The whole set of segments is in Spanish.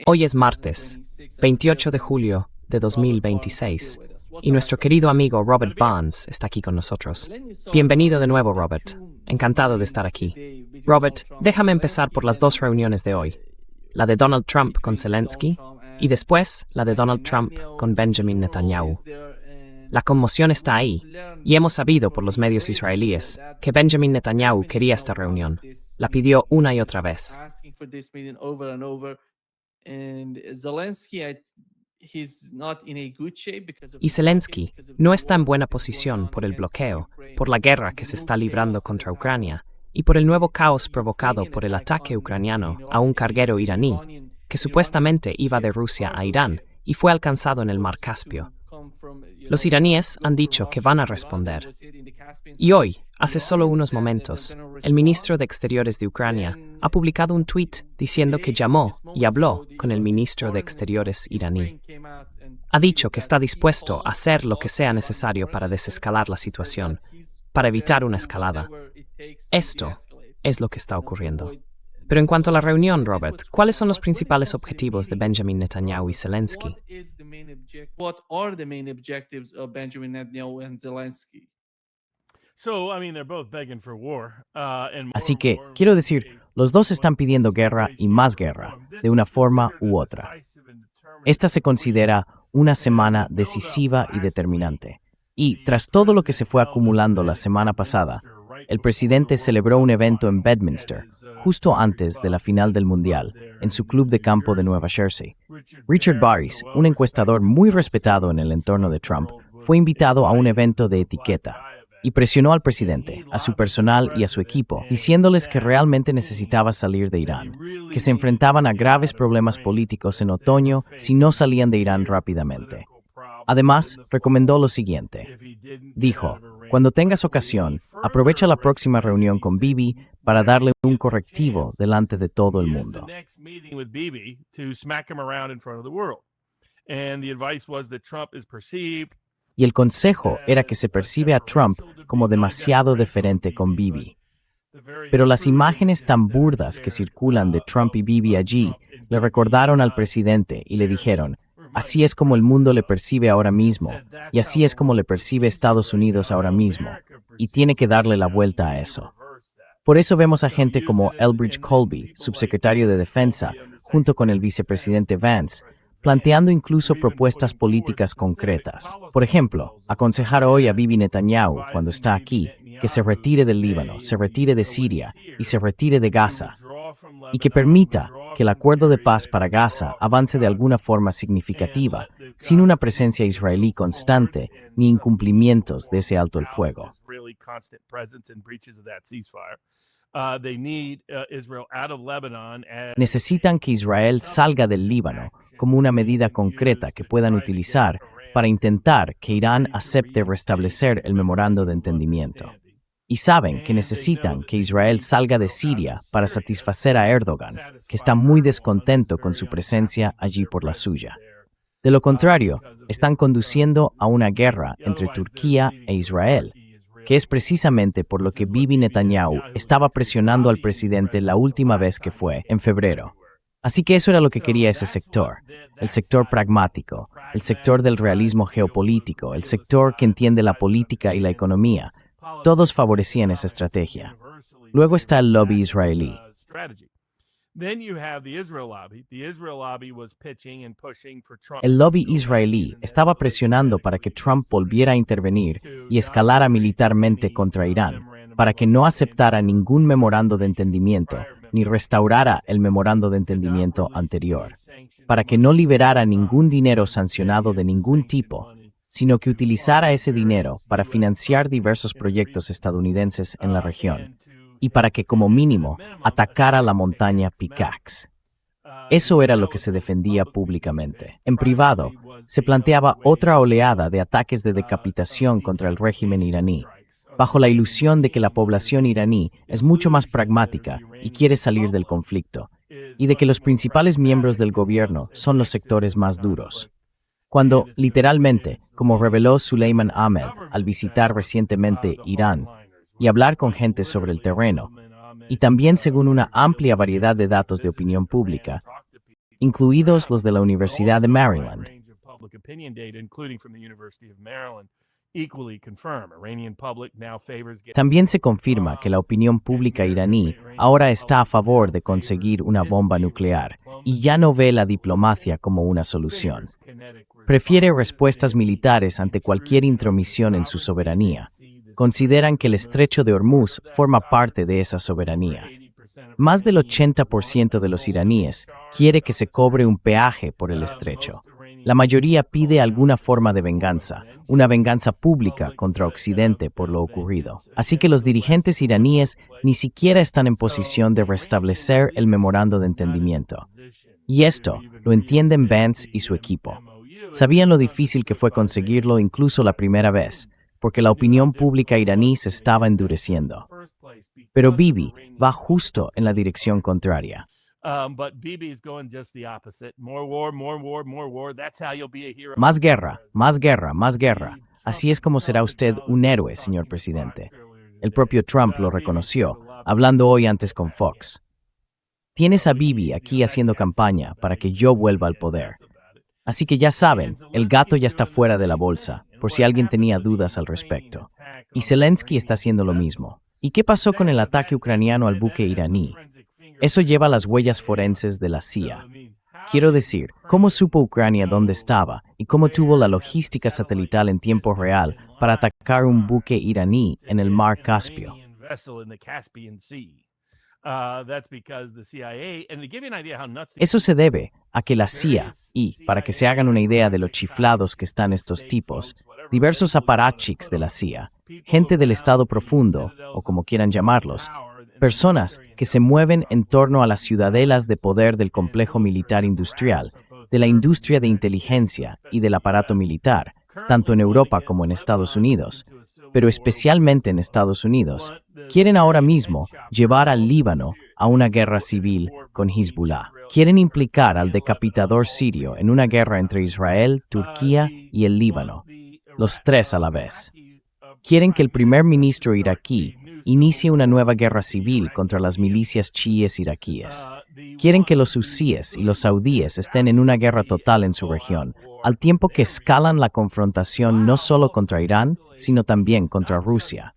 Hoy es martes, 28 de julio de 2026, y nuestro querido amigo Robert Barnes está aquí con nosotros. Bienvenido de nuevo, Robert. Encantado de estar aquí. Robert, déjame empezar por las dos reuniones de hoy. La de Donald Trump con Zelensky y después la de Donald Trump con Benjamin Netanyahu. La conmoción está ahí, y hemos sabido por los medios israelíes que Benjamin Netanyahu quería esta reunión. La pidió una y otra vez. Y Zelensky no está en buena posición por el bloqueo, por la guerra que se está librando contra Ucrania y por el nuevo caos provocado por el ataque ucraniano a un carguero iraní que supuestamente iba de Rusia a Irán y fue alcanzado en el Mar Caspio. Los iraníes han dicho que van a responder. Y hoy, hace solo unos momentos, el ministro de Exteriores de Ucrania ha publicado un tuit diciendo que llamó y habló con el ministro de Exteriores iraní. Ha dicho que está dispuesto a hacer lo que sea necesario para desescalar la situación, para evitar una escalada. Esto es lo que está ocurriendo. Pero en cuanto a la reunión, Robert, ¿cuáles son los principales objetivos de Benjamin Netanyahu y Zelensky? Así que, quiero decir, los dos están pidiendo guerra y más guerra, de una forma u otra. Esta se considera una semana decisiva y determinante. Y, tras todo lo que se fue acumulando la semana pasada, el presidente celebró un evento en Bedminster, justo antes de la final del Mundial, en su club de campo de Nueva Jersey. Richard Baris, un encuestador muy respetado en el entorno de Trump, fue invitado a un evento de etiqueta y presionó al presidente, a su personal y a su equipo, diciéndoles que realmente necesitaba salir de Irán, que se enfrentaban a graves problemas políticos en otoño si no salían de Irán rápidamente. Además, recomendó lo siguiente. Dijo, cuando tengas ocasión, aprovecha la próxima reunión con Bibi para darle un correctivo delante de todo el mundo. Y el consejo era que se percibe a Trump como demasiado deferente con Bibi. Pero las imágenes tan burdas que circulan de Trump y Bibi allí le recordaron al presidente y le dijeron, así es como el mundo le percibe ahora mismo, y así es como le percibe Estados Unidos ahora mismo, y tiene que darle la vuelta a eso. Por eso vemos a gente como Elbridge Colby, subsecretario de Defensa, junto con el vicepresidente Vance, planteando incluso propuestas políticas concretas. Por ejemplo, aconsejar hoy a Bibi Netanyahu, cuando está aquí, que se retire del Líbano, se retire de Siria y se retire de Gaza, y que permita que el acuerdo de paz para Gaza avance de alguna forma significativa, sin una presencia israelí constante ni incumplimientos de ese alto el fuego. Necesitan que Israel salga del Líbano como una medida concreta que puedan utilizar para intentar que Irán acepte restablecer el memorando de entendimiento. Y saben que necesitan que Israel salga de Siria para satisfacer a Erdogan, que está muy descontento con su presencia allí por la suya. De lo contrario, están conduciendo a una guerra entre Turquía e Israel, que es precisamente por lo que Bibi Netanyahu estaba presionando al presidente la última vez que fue, en febrero. Así que eso era lo que quería ese sector, el sector pragmático, el sector del realismo geopolítico, el sector que entiende la política y la economía. Todos favorecían esa estrategia. Luego está el lobby israelí. El lobby israelí estaba presionando para que Trump volviera a intervenir y escalara militarmente contra Irán, para que no aceptara ningún memorando de entendimiento, ni restaurara el memorando de entendimiento anterior, para que no liberara ningún dinero sancionado de ningún tipo, sino que utilizara ese dinero para financiar diversos proyectos estadounidenses en la región, y para que, como mínimo, atacara la montaña Pickaxe. Eso era lo que se defendía públicamente. En privado, se planteaba otra oleada de ataques de decapitación contra el régimen iraní, bajo la ilusión de que la población iraní es mucho más pragmática y quiere salir del conflicto, y de que los principales miembros del gobierno son los sectores más duros. Cuando, literalmente, como reveló Suleiman Ahmed al visitar recientemente Irán y hablar con gente sobre el terreno, y también según una amplia variedad de datos de opinión pública, incluidos los de la Universidad de Maryland. También se confirma que la opinión pública iraní ahora está a favor de conseguir una bomba nuclear y ya no ve la diplomacia como una solución. Prefiere respuestas militares ante cualquier intromisión en su soberanía. Consideran que el estrecho de Hormuz forma parte de esa soberanía. Más del 80% de los iraníes quiere que se cobre un peaje por el estrecho. La mayoría pide alguna forma de venganza, una venganza pública contra Occidente por lo ocurrido. Así que los dirigentes iraníes ni siquiera están en posición de restablecer el memorando de entendimiento. Y esto lo entienden Vance y su equipo. Sabían lo difícil que fue conseguirlo incluso la primera vez, porque la opinión pública iraní se estaba endureciendo. Pero Bibi va justo en la dirección contraria. Más guerra, más guerra, más guerra. Así es como será usted un héroe, señor presidente. El propio Trump lo reconoció, hablando hoy antes con Fox. Tienes a Bibi aquí haciendo campaña para que yo vuelva al poder. Así que ya saben, el gato ya está fuera de la bolsa, por si alguien tenía dudas al respecto. Y Zelensky está haciendo lo mismo. ¿Y qué pasó con el ataque ucraniano al buque iraní? Eso lleva las huellas forenses de la CIA. Quiero decir, ¿cómo supo Ucrania dónde estaba y cómo tuvo la logística satelital en tiempo real para atacar un buque iraní en el mar Caspio? Eso se debe a que la CIA, y para que se hagan una idea de lo chiflados que están estos tipos, diversos apparatchiks de la CIA, gente del Estado profundo, o como quieran llamarlos, personas que se mueven en torno a las ciudadelas de poder del complejo militar industrial, de la industria de inteligencia y del aparato militar, tanto en Europa como en Estados Unidos, pero especialmente en Estados Unidos, quieren ahora mismo llevar al Líbano a una guerra civil con Hezbollah. Quieren implicar al decapitador sirio en una guerra entre Israel, Turquía y el Líbano, los tres a la vez. Quieren que el primer ministro iraquí inicie una nueva guerra civil contra las milicias chiíes iraquíes. Quieren que los hutíes y los saudíes estén en una guerra total en su región, al tiempo que escalan la confrontación no solo contra Irán, sino también contra Rusia.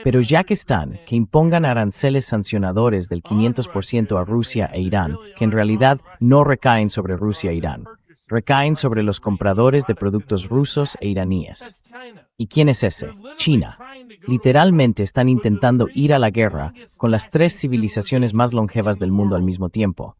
Pero ya que están, que impongan aranceles sancionadores del 500% a Rusia e Irán, que en realidad no recaen sobre Rusia e Irán, recaen sobre los compradores de productos rusos e iraníes. ¿Y quién es ese? China. Literalmente están intentando ir a la guerra con las tres civilizaciones más longevas del mundo al mismo tiempo: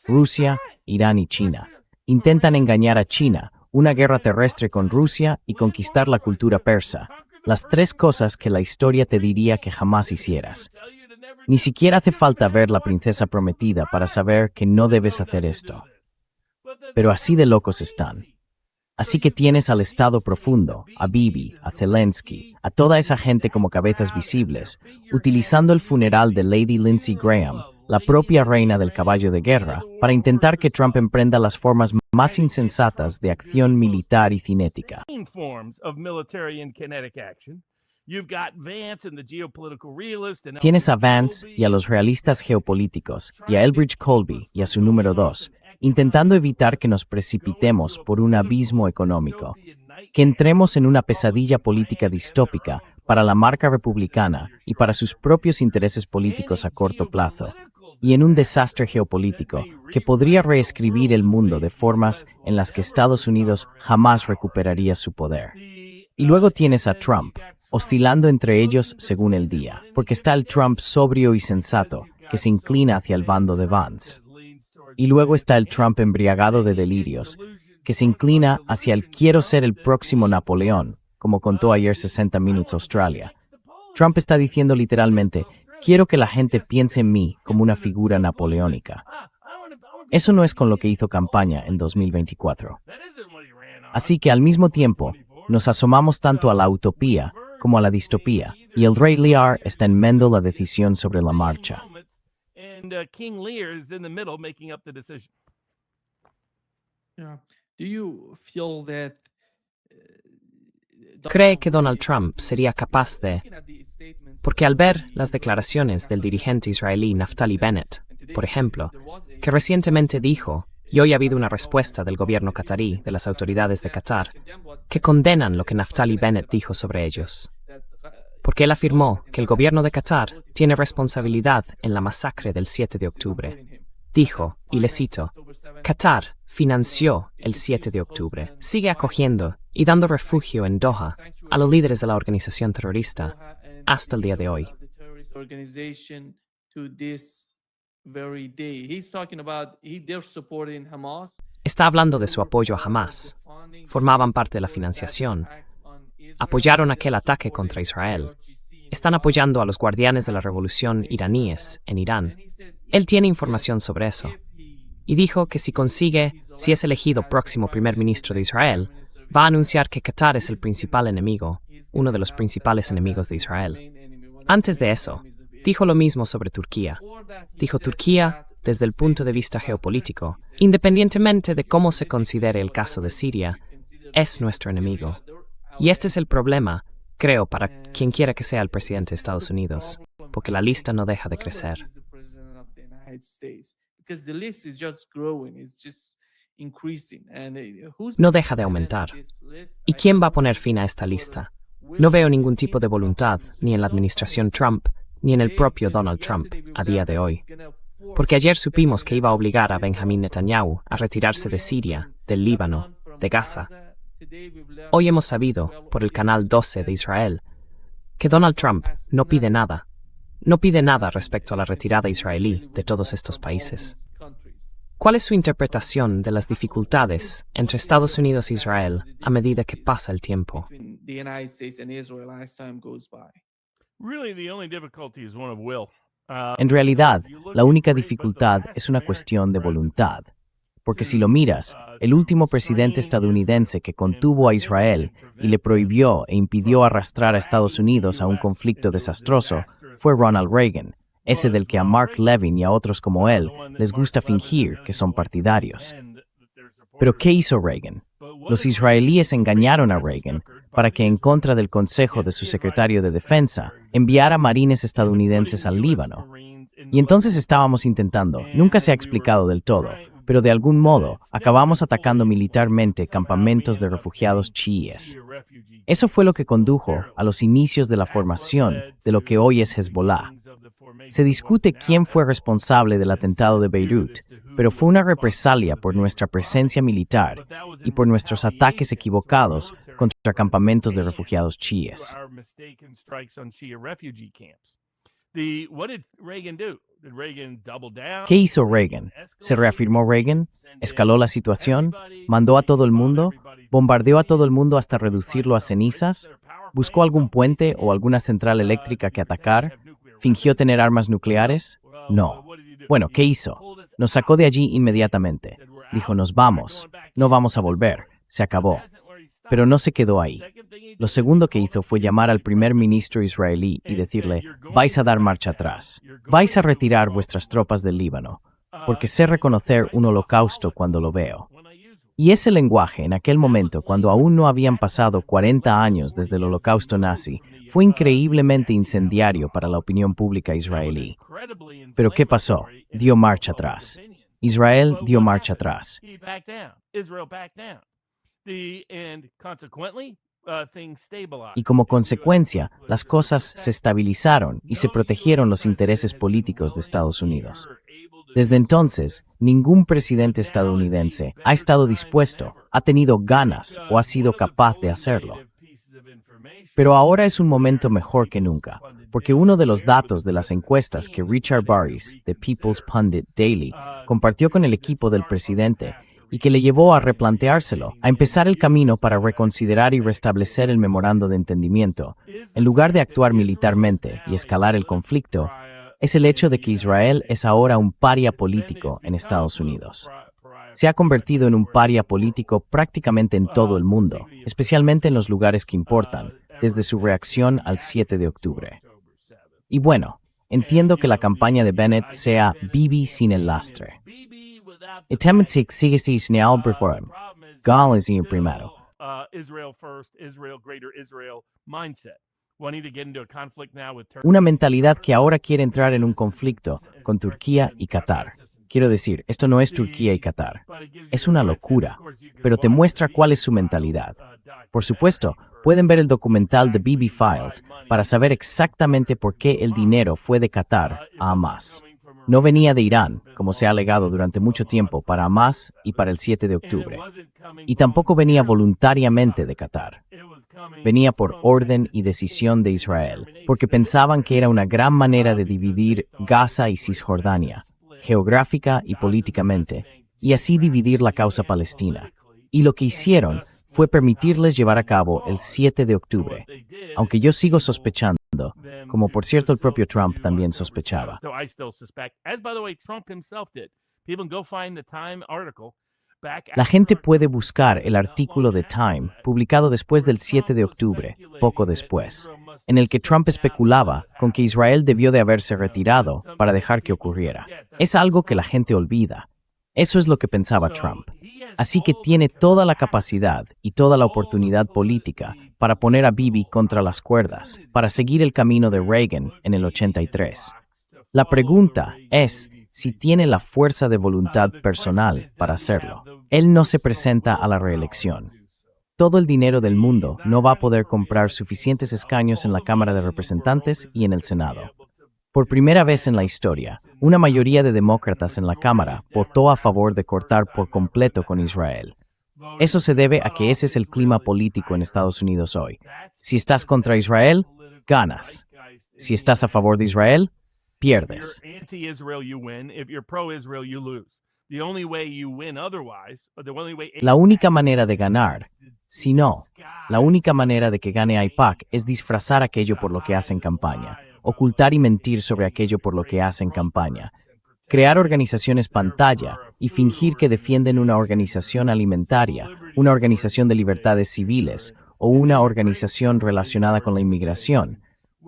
Rusia, Irán y China. Intentan engañar a China, una guerra terrestre con Rusia y conquistar la cultura persa. Las tres cosas que la historia te diría que jamás hicieras. Ni siquiera hace falta ver La Princesa Prometida para saber que no debes hacer esto. Pero así de locos están. Así que tienes al Estado profundo, a Bibi, a Zelensky, a toda esa gente como cabezas visibles, utilizando el funeral de Lady Lindsey Graham, la propia reina del caballo de guerra, para intentar que Trump emprenda las formas más insensatas de acción militar y cinética. Tienes a Vance y a los realistas geopolíticos, y a Elbridge Colby y a su número 2, intentando evitar que nos precipitemos por un abismo económico, que entremos en una pesadilla política distópica para la marca republicana y para sus propios intereses políticos a corto plazo, y en un desastre geopolítico que podría reescribir el mundo de formas en las que Estados Unidos jamás recuperaría su poder. Y luego tienes a Trump, oscilando entre ellos según el día, porque está el Trump sobrio y sensato, que se inclina hacia el bando de Vance. Y luego está el Trump embriagado de delirios, que se inclina hacia el quiero ser el próximo Napoleón, como contó ayer 60 Minutes Australia. Trump está diciendo literalmente, quiero que la gente piense en mí como una figura napoleónica. Eso no es con lo que hizo campaña en 2024. Así que al mismo tiempo, nos asomamos tanto a la utopía como a la distopía, y el rey Lear está enmendando la decisión sobre la marcha. King Lear is in the middle making up the decision. Yeah. Do you feel that cree que Donald Trump sería capaz de... Porque al ver las declaraciones del dirigente israelí Naftali Bennett, por ejemplo, que recientemente dijo, y hoy ha habido una respuesta del gobierno catarí, de las autoridades de Qatar, que condenan lo que Naftali Bennett dijo sobre ellos. Porque él afirmó que el gobierno de Qatar tiene responsabilidad en la masacre del 7 de octubre. Dijo, y le cito, Qatar financió el 7 de octubre, sigue acogiendo y dando refugio en Doha a los líderes de la organización terrorista hasta el día de hoy. Está hablando de su apoyo a Hamas. Formaban parte de la financiación. Apoyaron aquel ataque contra Israel. Están apoyando a los guardianes de la revolución iraníes en Irán. Él tiene información sobre eso. Y dijo que si es elegido próximo primer ministro de Israel, va a anunciar que Qatar es el principal enemigo, uno de los principales enemigos de Israel. Antes de eso, dijo lo mismo sobre Turquía. Dijo Turquía, desde el punto de vista geopolítico, independientemente de cómo se considere el caso de Siria, es nuestro enemigo. Y este es el problema, creo, para quien quiera que sea el presidente de Estados Unidos, porque la lista no deja de crecer. No deja de aumentar. ¿Y quién va a poner fin a esta lista? No veo ningún tipo de voluntad, ni en la administración Trump, ni en el propio Donald Trump, a día de hoy. Porque ayer supimos que iba a obligar a Benjamin Netanyahu a retirarse de Siria, del Líbano, de Gaza. Hoy hemos sabido, por el Canal 12 de Israel, que Donald Trump no pide nada. No pide nada respecto a la retirada israelí de todos estos países. ¿Cuál es su interpretación de las dificultades entre Estados Unidos e Israel a medida que pasa el tiempo? En realidad, la única dificultad es una cuestión de voluntad. Porque si lo miras, el último presidente estadounidense que contuvo a Israel y le prohibió e impidió arrastrar a Estados Unidos a un conflicto desastroso fue Ronald Reagan, ese del que a Mark Levin y a otros como él les gusta fingir que son partidarios. Pero ¿qué hizo Reagan? Los israelíes engañaron a Reagan para que, en contra del consejo de su secretario de Defensa, enviara marines estadounidenses al Líbano. Y entonces estábamos intentando, nunca se ha explicado del todo, pero de algún modo acabamos atacando militarmente campamentos de refugiados chiíes. Eso fue lo que condujo a los inicios de la formación de lo que hoy es Hezbollah. Se discute quién fue responsable del atentado de Beirut, pero fue una represalia por nuestra presencia militar y por nuestros ataques equivocados contra campamentos de refugiados chiíes. ¿Qué hizo Reagan? ¿Se reafirmó Reagan? ¿Escaló la situación? ¿Mandó a todo el mundo? ¿Bombardeó a todo el mundo hasta reducirlo a cenizas? ¿Buscó algún puente o alguna central eléctrica que atacar? ¿Fingió tener armas nucleares? No. Bueno, ¿qué hizo? Nos sacó de allí inmediatamente. Dijo, nos vamos. No vamos a volver. Se acabó. Pero no se quedó ahí. Lo segundo que hizo fue llamar al primer ministro israelí y decirle, vais a dar marcha atrás. Vais a retirar vuestras tropas del Líbano, porque sé reconocer un holocausto cuando lo veo. Y ese lenguaje, en aquel momento, cuando aún no habían pasado 40 años desde el holocausto nazi, fue increíblemente incendiario para la opinión pública israelí. Pero ¿qué pasó? Dio marcha atrás. Israel dio marcha atrás. Y como consecuencia, las cosas se estabilizaron y se protegieron los intereses políticos de Estados Unidos. Desde entonces, ningún presidente estadounidense ha estado dispuesto, ha tenido ganas o ha sido capaz de hacerlo. Pero ahora es un momento mejor que nunca, porque uno de los datos de las encuestas que Richard Burris, de People's Pundit Daily, compartió con el equipo del presidente y que le llevó a replanteárselo, a empezar el camino para reconsiderar y restablecer el memorando de entendimiento, en lugar de actuar militarmente y escalar el conflicto, es el hecho de que Israel es ahora un paria político en Estados Unidos. Se ha convertido en un paria político prácticamente en todo el mundo, especialmente en los lugares que importan, desde su reacción al 7 de octubre. Y bueno, entiendo que la campaña de Bennett sea Bibi sin el lastre. Sigue sin el primero. Israel first, Israel, greater Israel mindset. Wanting to get into a conflict now with Turkey. Una mentalidad que ahora quiere entrar en un conflicto con Turquía y Qatar. Quiero decir, esto no es Turquía y Qatar. Es una locura, pero te muestra cuál es su mentalidad. Por supuesto, pueden ver el documental The Bibi Files para saber exactamente por qué el dinero fue de Qatar a Hamas. No venía de Irán, como se ha alegado durante mucho tiempo, para Hamas y para el 7 de octubre. Y tampoco venía voluntariamente de Qatar. Venía por orden y decisión de Israel, porque pensaban que era una gran manera de dividir Gaza y Cisjordania, geográfica y políticamente, y así dividir la causa palestina. Y lo que hicieron fue permitirles llevar a cabo el 7 de octubre, aunque yo sigo sospechando, como por cierto el propio Trump también sospechaba. So I still suspect, as by the way, Trump himself did. People can go find the Time article. La gente puede buscar el artículo de Time, publicado después del 7 de octubre, poco después, en el que Trump especulaba con que Israel debió de haberse retirado para dejar que ocurriera. Es algo que la gente olvida. Eso es lo que pensaba Trump. Así que tiene toda la capacidad y toda la oportunidad política para poner a Bibi contra las cuerdas, para seguir el camino de Reagan en el 83. La pregunta es si tiene la fuerza de voluntad personal para hacerlo. Él no se presenta a la reelección. Todo el dinero del mundo no va a poder comprar suficientes escaños en la Cámara de Representantes y en el Senado. Por primera vez en la historia, una mayoría de demócratas en la Cámara votó a favor de cortar por completo con Israel. Eso se debe a que ese es el clima político en Estados Unidos hoy. Si estás contra Israel, ganas. Si estás a favor de Israel, pierdes. If you're anti-Israel, you win. If you're pro-Israel, you lose. The only way you win otherwise, or the only way... La única manera de ganar, si no, la única manera de que gane AIPAC es disfrazar aquello por lo que hacen campaña, ocultar y mentir sobre aquello por lo que hacen campaña, crear organizaciones pantalla y fingir que defienden una organización alimentaria, una organización de libertades civiles o una organización relacionada con la inmigración,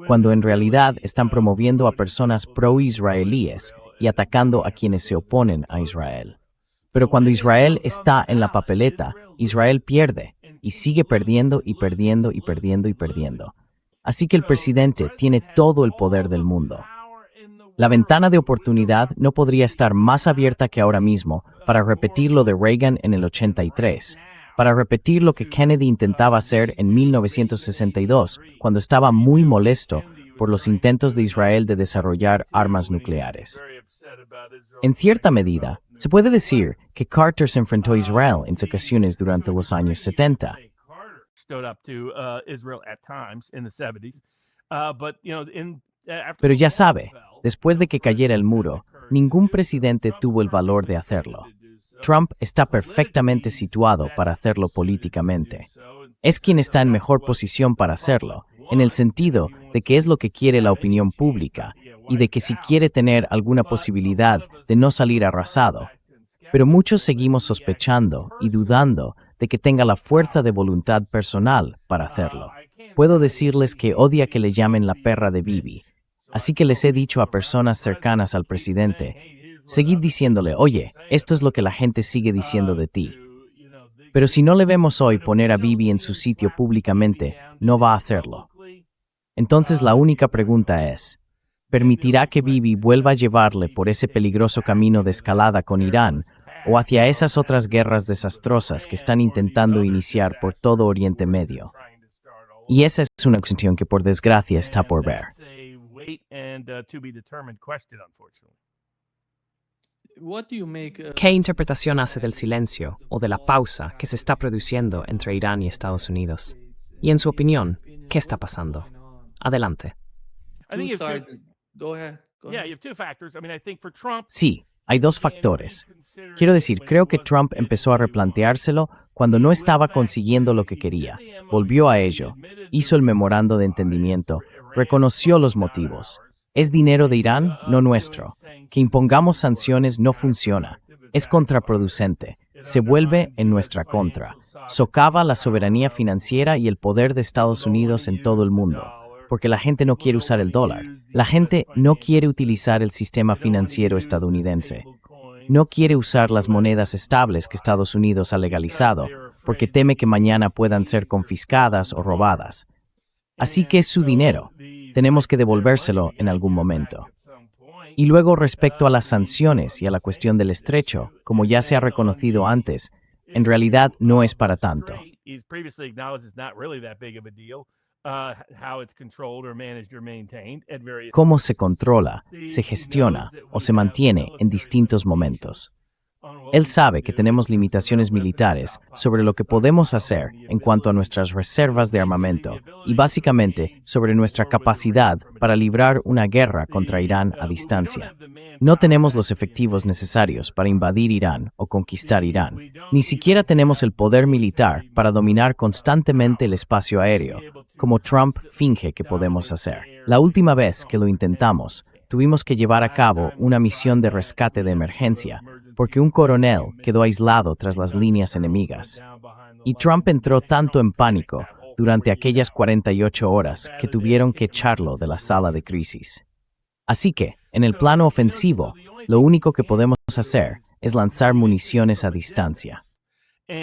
cuando en realidad están promoviendo a personas pro-israelíes y atacando a quienes se oponen a Israel. Pero cuando Israel está en la papeleta, Israel pierde, y sigue perdiendo y perdiendo y perdiendo y perdiendo. Así que el presidente tiene todo el poder del mundo. La ventana de oportunidad no podría estar más abierta que ahora mismo para repetir lo de Reagan en el 83, para repetir lo que Kennedy intentaba hacer en 1962, cuando estaba muy molesto por los intentos de Israel de desarrollar armas nucleares. En cierta medida, se puede decir que Carter se enfrentó a Israel en ocasiones durante los años 70. stood up to Israel at times in the 70s. But, you know, after Pero ya sabe, después de que cayera el muro, ningún presidente tuvo el valor de hacerlo. Trump está perfectamente situado para hacerlo políticamente. Es quien está en mejor posición para hacerlo, en el sentido de que es lo que quiere la opinión pública y de que si quiere tener alguna posibilidad de no salir arrasado. Pero muchos seguimos sospechando y dudando de que tenga la fuerza de voluntad personal para hacerlo. Puedo decirles que odia que le llamen la perra de Bibi. Así que les he dicho a personas cercanas al presidente, seguid diciéndole, oye, esto es lo que la gente sigue diciendo de ti. Pero si no le vemos hoy poner a Bibi en su sitio públicamente, no va a hacerlo. Entonces la única pregunta es, ¿permitirá que Bibi vuelva a llevarle por ese peligroso camino de escalada con Irán o hacia esas otras guerras desastrosas que están intentando iniciar por todo Oriente Medio? Y esa es una cuestión que por desgracia está por ver. ¿Qué interpretación hace del silencio o de la pausa que se está produciendo entre Irán y Estados Unidos? Y en su opinión, ¿qué está pasando? Adelante. Sí, hay dos factores. Quiero decir, creo que Trump empezó a replanteárselo cuando no estaba consiguiendo lo que quería. Volvió a ello, hizo el memorando de entendimiento, reconoció los motivos. Es dinero de Irán, no nuestro. Que impongamos sanciones no funciona. Es contraproducente. Se vuelve en nuestra contra. Socava la soberanía financiera y el poder de Estados Unidos en todo el mundo. Porque la gente no quiere usar el dólar. La gente no quiere utilizar el sistema financiero estadounidense. No quiere usar las monedas estables que Estados Unidos ha legalizado, porque teme que mañana puedan ser confiscadas o robadas. Así que es su dinero. Tenemos que devolvérselo en algún momento. Y luego, respecto a las sanciones y a la cuestión del estrecho, como ya se ha reconocido antes, en realidad no es para tanto. Cómo se controla, se gestiona o se mantiene en distintos momentos. Él sabe que tenemos limitaciones militares sobre lo que podemos hacer en cuanto a nuestras reservas de armamento y básicamente sobre nuestra capacidad para librar una guerra contra Irán a distancia. No tenemos los efectivos necesarios para invadir Irán o conquistar Irán. Ni siquiera tenemos el poder militar para dominar constantemente el espacio aéreo, como Trump finge que podemos hacer. La última vez que lo intentamos, tuvimos que llevar a cabo una misión de rescate de emergencia, porque un coronel quedó aislado tras las líneas enemigas. Y Trump entró tanto en pánico durante aquellas 48 horas que tuvieron que echarlo de la sala de crisis. Así que, en el plano ofensivo, lo único que podemos hacer es lanzar municiones a distancia. Y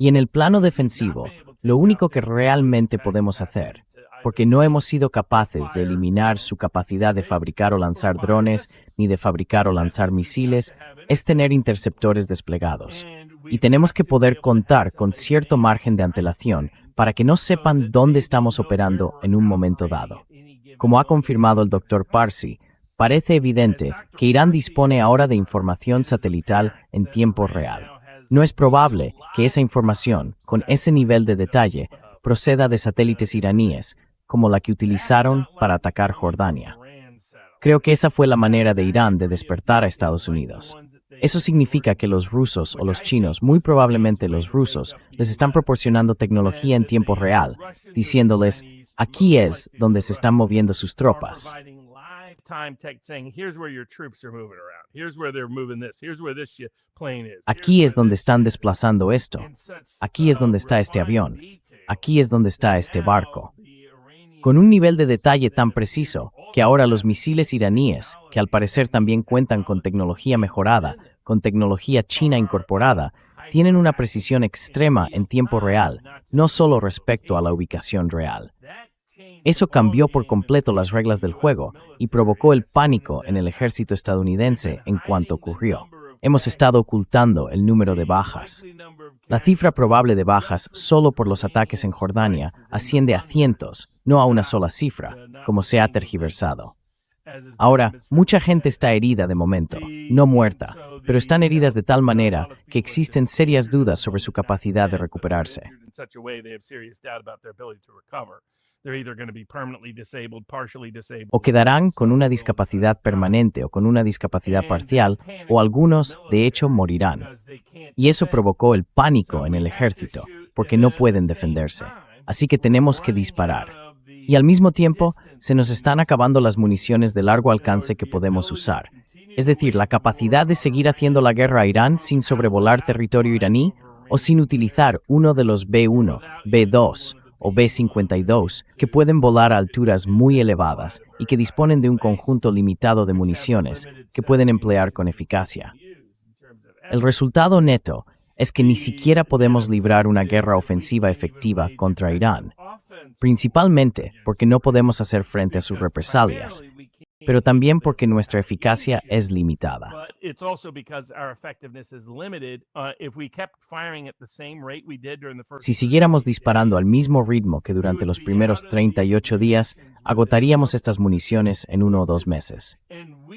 en el plano defensivo, lo único que realmente podemos hacer, porque no hemos sido capaces de eliminar su capacidad de fabricar o lanzar drones, ni de fabricar o lanzar misiles, es tener interceptores desplegados. Y tenemos que poder contar con cierto margen de antelación para que no sepan dónde estamos operando en un momento dado. Como ha confirmado el Dr. Parsi, parece evidente que Irán dispone ahora de información satelital en tiempo real. No es probable que esa información, con ese nivel de detalle, proceda de satélites iraníes, como la que utilizaron para atacar Jordania. Creo que esa fue la manera de Irán de despertar a Estados Unidos. Eso significa que los rusos o los chinos, muy probablemente los rusos, les están proporcionando tecnología en tiempo real, diciéndoles, aquí es donde se están moviendo sus tropas. Aquí es donde están desplazando esto. Aquí es donde está este avión. Aquí es donde está este barco. Con un nivel de detalle tan preciso que ahora los misiles iraníes, que al parecer también cuentan con tecnología mejorada, con tecnología china incorporada, tienen una precisión extrema en tiempo real, no solo respecto a la ubicación real. Eso cambió por completo las reglas del juego y provocó el pánico en el ejército estadounidense en cuanto ocurrió. Hemos estado ocultando el número de bajas. La cifra probable de bajas solo por los ataques en Jordania asciende a cientos, no a una sola cifra, como se ha tergiversado. Ahora, mucha gente está herida de momento, no muerta, pero están heridas de tal manera que existen serias dudas sobre su capacidad de recuperarse. O quedarán con una discapacidad permanente o con una discapacidad parcial, o algunos, de hecho, morirán. Y eso provocó el pánico en el ejército, porque no pueden defenderse. Así que tenemos que disparar. Y al mismo tiempo, se nos están acabando las municiones de largo alcance que podemos usar. Es decir, la capacidad de seguir haciendo la guerra a Irán sin sobrevolar territorio iraní o sin utilizar uno de los B-1, B-2 o B-52 que pueden volar a alturas muy elevadas y que disponen de un conjunto limitado de municiones que pueden emplear con eficacia. El resultado neto es que ni siquiera podemos librar una guerra ofensiva efectiva contra Irán, principalmente porque no podemos hacer frente a sus represalias, pero también porque nuestra eficacia es limitada. Si siguiéramos disparando al mismo ritmo que durante los primeros 38 días, agotaríamos estas municiones en 1 o 2 meses.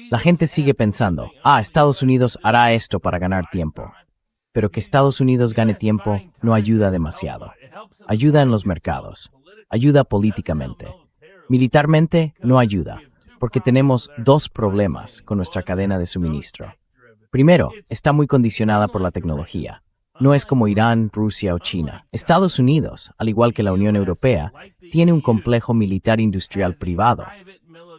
La gente sigue pensando, Estados Unidos hará esto para ganar tiempo. Pero que Estados Unidos gane tiempo no ayuda demasiado. Ayuda en los mercados. Ayuda políticamente. Militarmente no ayuda, porque tenemos 2 problemas con nuestra cadena de suministro. Primero, está muy condicionada por la tecnología. No es como Irán, Rusia o China. Estados Unidos, al igual que la Unión Europea, tiene un complejo militar industrial privado.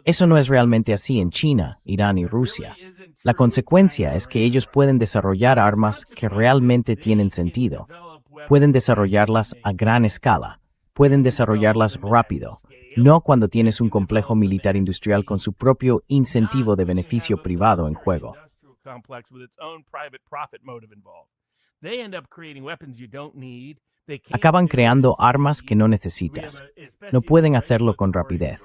Eso no es realmente así en China, Irán y Rusia. La consecuencia es que ellos pueden desarrollar armas que realmente tienen sentido. Pueden desarrollarlas a gran escala. Pueden desarrollarlas rápido. No cuando tienes un complejo militar industrial con su propio incentivo de beneficio privado en juego. complex with its own private profit motive involved. They end up creating weapons you don't need. Acaban creando armas que no necesitas. No pueden hacerlo con rapidez.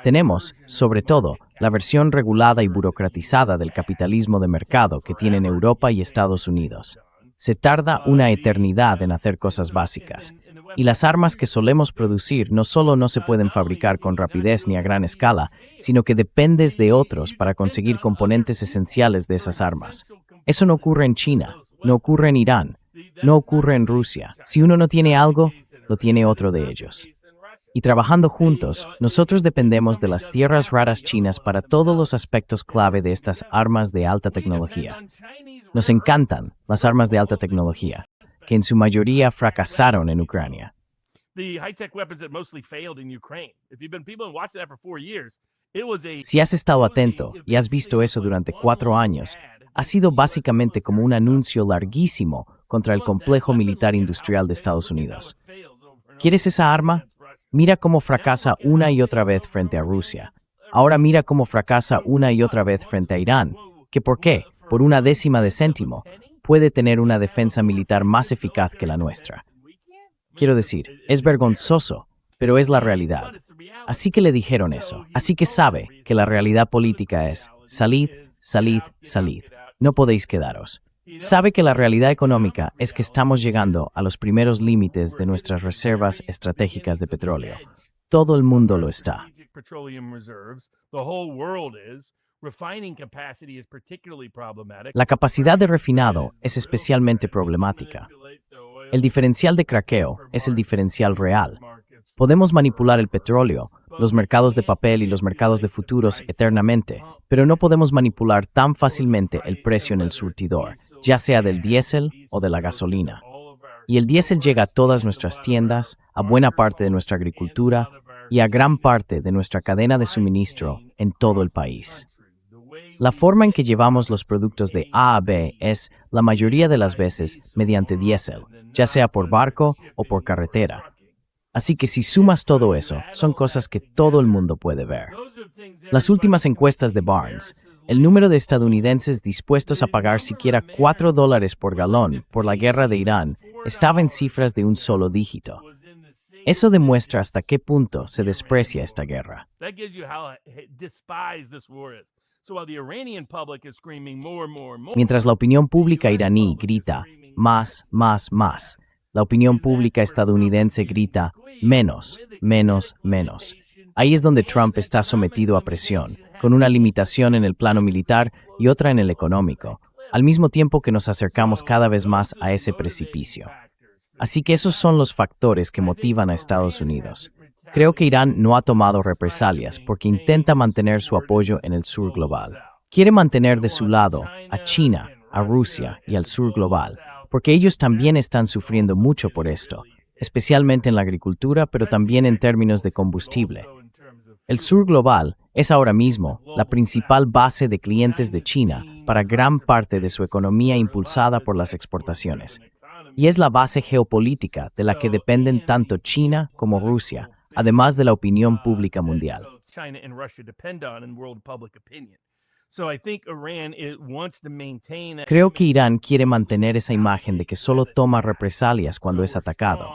Tenemos, sobre todo, la versión regulada y burocratizada del capitalismo de mercado que tienen Europa y Estados Unidos. Se tarda una eternidad en hacer cosas básicas. Y las armas que solemos producir no solo no se pueden fabricar con rapidez ni a gran escala, sino que dependes de otros para conseguir componentes esenciales de esas armas. Eso no ocurre en China, no ocurre en Irán, no ocurre en Rusia. Si uno no tiene algo, lo tiene otro de ellos. Y trabajando juntos, nosotros dependemos de las tierras raras chinas para todos los aspectos clave de estas armas de alta tecnología. Nos encantan las armas de alta tecnología, que en su mayoría fracasaron en Ucrania. Si has estado atento y has visto eso durante 4 años, ha sido básicamente como un anuncio larguísimo contra el complejo militar industrial de Estados Unidos. ¿Quieres esa arma? Mira cómo fracasa una y otra vez frente a Rusia. Ahora mira cómo fracasa una y otra vez frente a Irán. ¿Que por qué? Por una décima de céntimo, puede tener una defensa militar más eficaz que la nuestra. Quiero decir, es vergonzoso, pero es la realidad. Así que le dijeron eso. Así que sabe que la realidad política es, salid, salid, salid. No podéis quedaros. Sabe que la realidad económica es que estamos llegando a los primeros límites de nuestras reservas estratégicas de petróleo. Todo el mundo lo está. La capacidad de refinado es especialmente problemática. El diferencial de craqueo es el diferencial real. Podemos manipular el petróleo, los mercados de papel y los mercados de futuros eternamente, pero no podemos manipular tan fácilmente el precio en el surtidor, ya sea del diésel o de la gasolina. Y el diésel llega a todas nuestras tiendas, a buena parte de nuestra agricultura y a gran parte de nuestra cadena de suministro en todo el país. La forma en que llevamos los productos de A a B es, la mayoría de las veces, mediante diésel, ya sea por barco o por carretera. Así que si sumas todo eso, son cosas que todo el mundo puede ver. Las últimas encuestas de Barnes, el número de estadounidenses dispuestos a pagar siquiera $4 por galón por la guerra de Irán estaba en cifras de un solo dígito. Eso demuestra hasta qué punto se desprecia esta guerra. Mientras la opinión pública iraní grita, más, más, más, la opinión pública estadounidense grita, menos, menos, menos. Ahí es donde Trump está sometido a presión, con una limitación en el plano militar y otra en el económico, al mismo tiempo que nos acercamos cada vez más a ese precipicio. Así que esos son los factores que motivan a Estados Unidos. Creo que Irán no ha tomado represalias porque intenta mantener su apoyo en el sur global. Quiere mantener de su lado a China, a Rusia y al sur global, porque ellos también están sufriendo mucho por esto, especialmente en la agricultura, pero también en términos de combustible. El sur global es ahora mismo la principal base de clientes de China para gran parte de su economía impulsada por las exportaciones. Y es la base geopolítica de la que dependen tanto China como Rusia, además de la opinión pública mundial. Creo que Irán quiere mantener esa imagen de que solo toma represalias cuando es atacado,